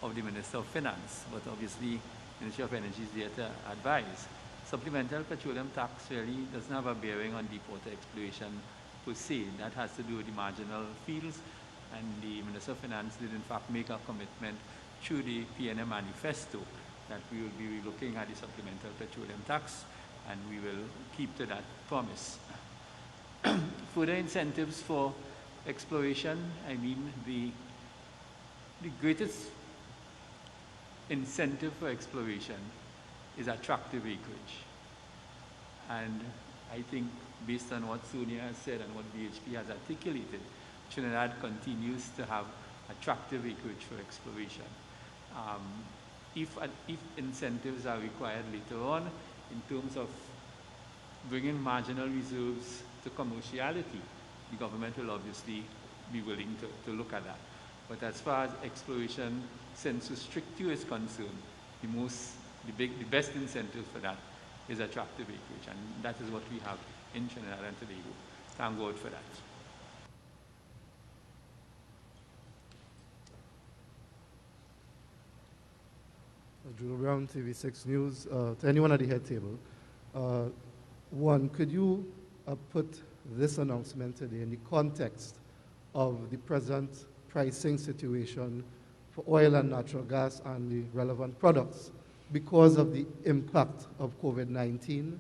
[SPEAKER 10] of the Minister of Finance, but obviously Ministry of Energy is there to advise. Supplemental petroleum tax really doesn't have a bearing on deep water exploration per se. That has to do with the marginal fields, and the Minister of Finance did in fact make a commitment through the PNM manifesto that we will be looking at the supplemental petroleum tax, and we will keep to that promise. Further incentives for exploration, I mean the greatest incentive for exploration is attractive acreage. And I think based on what Sonia has said and what BHP has articulated, Trinidad continues to have attractive acreage for exploration. If incentives are required later on in terms of bringing marginal reserves to commerciality, the government will obviously be willing to look at that. But as far as exploration census stricto is concerned, the best incentive for that is attractive acreage, and that is what we have in Trinidad and Tobago. Thank God for that.
[SPEAKER 15] Drew Brown, TV6 News. To anyone at the head table, one, could you put this announcement today in the context of the present pricing situation for oil and natural gas and the relevant products because of the impact of COVID-19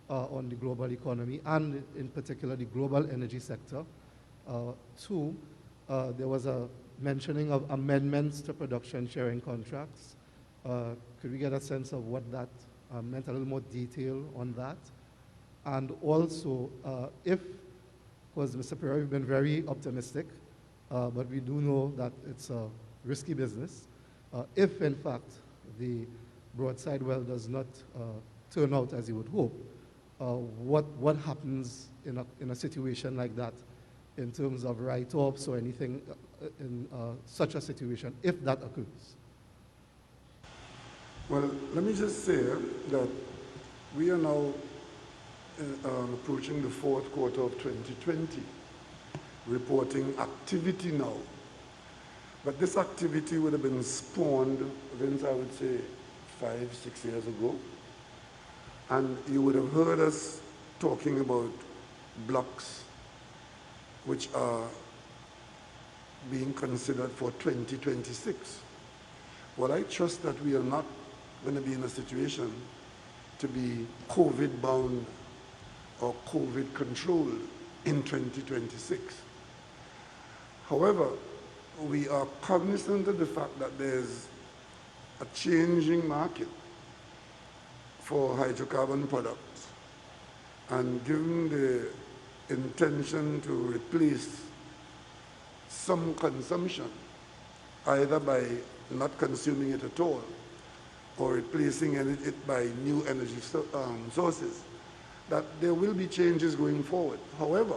[SPEAKER 15] on the global economy and in particular the global energy sector? Two, there was a mentioning of amendments to production sharing contracts. Could we get a sense of what that meant, a little more detail on that? And also, because Mr. Pereira, you've been very optimistic, but we do know that it's a risky business. If, in fact, the broadside well does not turn out as you would hope, what happens in a situation like that in terms of write-offs or anything in such a situation, if that occurs?
[SPEAKER 9] Well, let me just say that we are now approaching the fourth quarter of 2020, reporting activity now. But this activity would have been spawned, Vince, I would say 5, 6 years ago. And you would have heard us talking about blocks which are being considered for 2026. Well, I trust that we are not going to be in a situation to be COVID-bound or COVID-controlled in 2026. However, we are cognizant of the fact that there's a changing market for hydrocarbon products. And given the intention to replace some consumption, either by not consuming it at all or replacing it by new energy sources, that there will be changes going forward. However,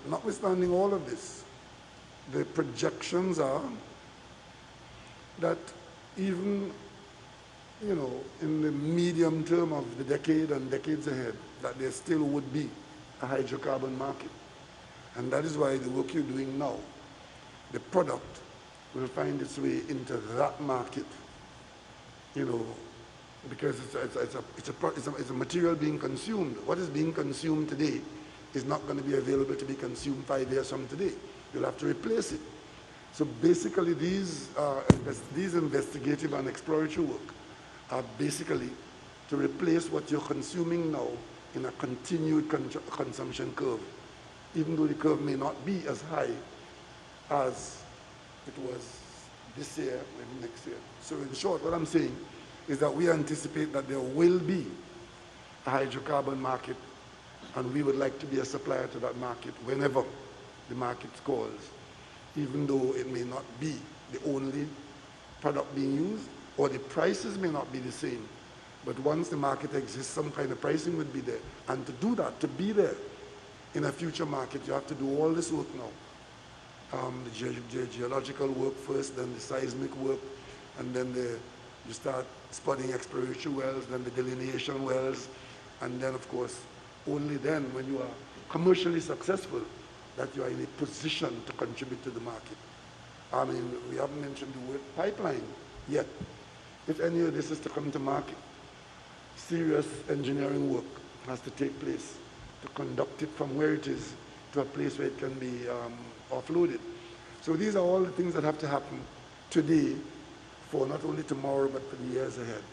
[SPEAKER 9] notwithstanding all of this, the projections are that even, in the medium term of the decade and decades ahead, that there still would be a hydrocarbon market. And that is why the work you're doing now, the product will find its way into that market, because it's a material being consumed. What is being consumed today is not going to be available to be consumed 5 years from today. You'll have to replace it. So basically these investigative and exploratory work are basically to replace what you're consuming now in a continued consumption curve, even though the curve may not be as high as it was this year, maybe next year. So in short, what I'm saying is that we anticipate that there will be a hydrocarbon market, and we would like to be a supplier to that market whenever the market calls, even though it may not be the only product being used, or the prices may not be the same. But once the market exists, some kind of pricing would be there. And to do that, to be there in a future market, you have to do all this work now. The geological work first, then the seismic work, and then you start spudding exploratory wells, then the delineation wells, and then, of course, only then, when you are commercially successful, that you are in a position to contribute to the market. I mean, we haven't mentioned the word pipeline yet. If any of this is to come to market, serious engineering work has to take place to conduct it from where it is to a place where it can be offloaded. So these are all the things that have to happen today for not only tomorrow, but for the years ahead.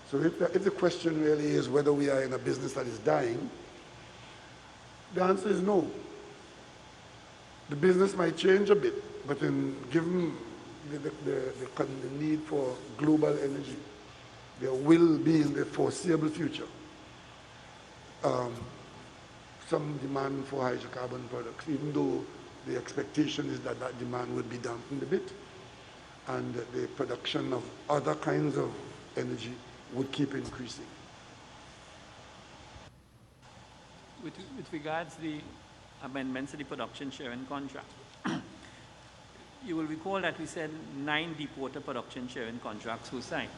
[SPEAKER 9] So if the question really is whether we are in a business that is dying, the answer is no. The business might change a bit, but given the need for global energy, there will be in the foreseeable future some demand for hydrocarbon products, even though the expectation is that that demand would be dampened a bit, and the production of other kinds of energy would keep increasing.
[SPEAKER 10] With regards to the amendments to the production sharing contract, you will recall that we said 9 deepwater production sharing contracts were signed.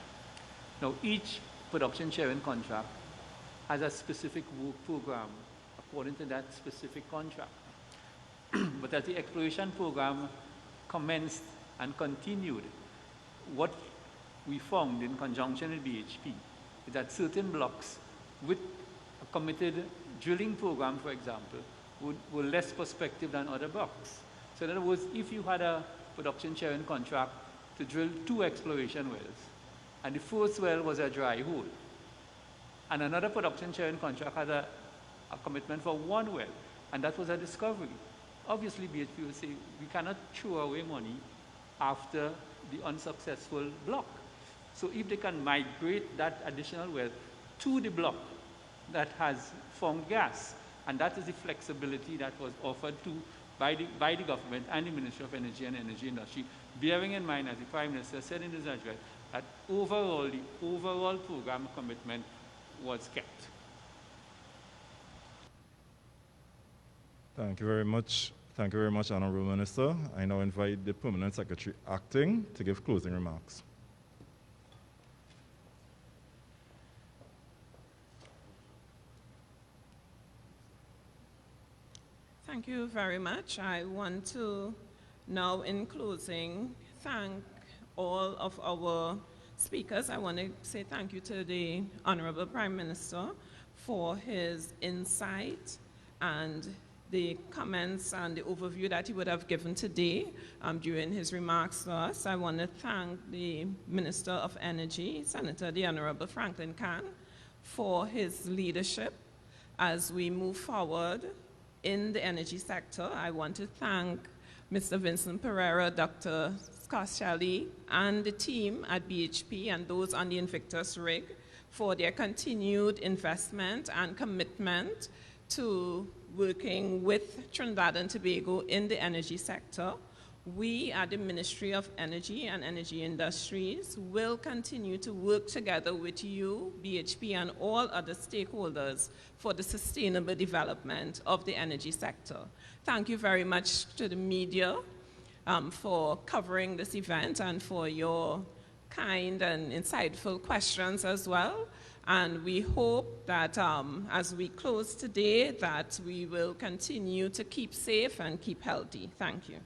[SPEAKER 10] Now, each production sharing contract has a specific work program according to that specific contract. But as the exploration program commenced and continued, what we found in conjunction with BHP is that certain blocks with a committed drilling program, for example, were less prospective than other blocks. So in other words, if you had a production sharing contract to drill 2 exploration wells, and the first well was a dry hole, and another production sharing contract had a commitment for 1 well, and that was a discovery, obviously BHP will say we cannot throw away money after the unsuccessful block. So if they can migrate that additional wealth to the block that has found gas, and that is the flexibility that was offered to by the government and the Ministry of Energy and Energy Industry, bearing in mind, as the Prime Minister said in his address, that overall, the overall program commitment was kept.
[SPEAKER 12] Thank you very much. Thank you very much, Honourable Minister. I now invite the Permanent Secretary Acting to give closing remarks.
[SPEAKER 1] Thank you very much. I want to now, in closing, thank all of our speakers. I want to say thank you to the Honorable Prime Minister for his insight and the comments and the overview that he would have given today during his remarks to us. I want to thank the Minister of Energy, Senator the Honorable Franklin Khan, for his leadership as we move forward in the energy sector. I want to thank Mr. Vincent Pereira, Dr. Scott Shelley, and the team at BHP and those on the Invictus rig for their continued investment and commitment to working with Trinidad and Tobago in the energy sector. We at the Ministry of Energy and Energy Industries will continue to work together with you, BHP, and all other stakeholders for the sustainable development of the energy sector. Thank you very much to the media for covering this event and for your kind and insightful questions as well. And we hope that as we close today, that we will continue to keep safe and keep healthy. Thank you.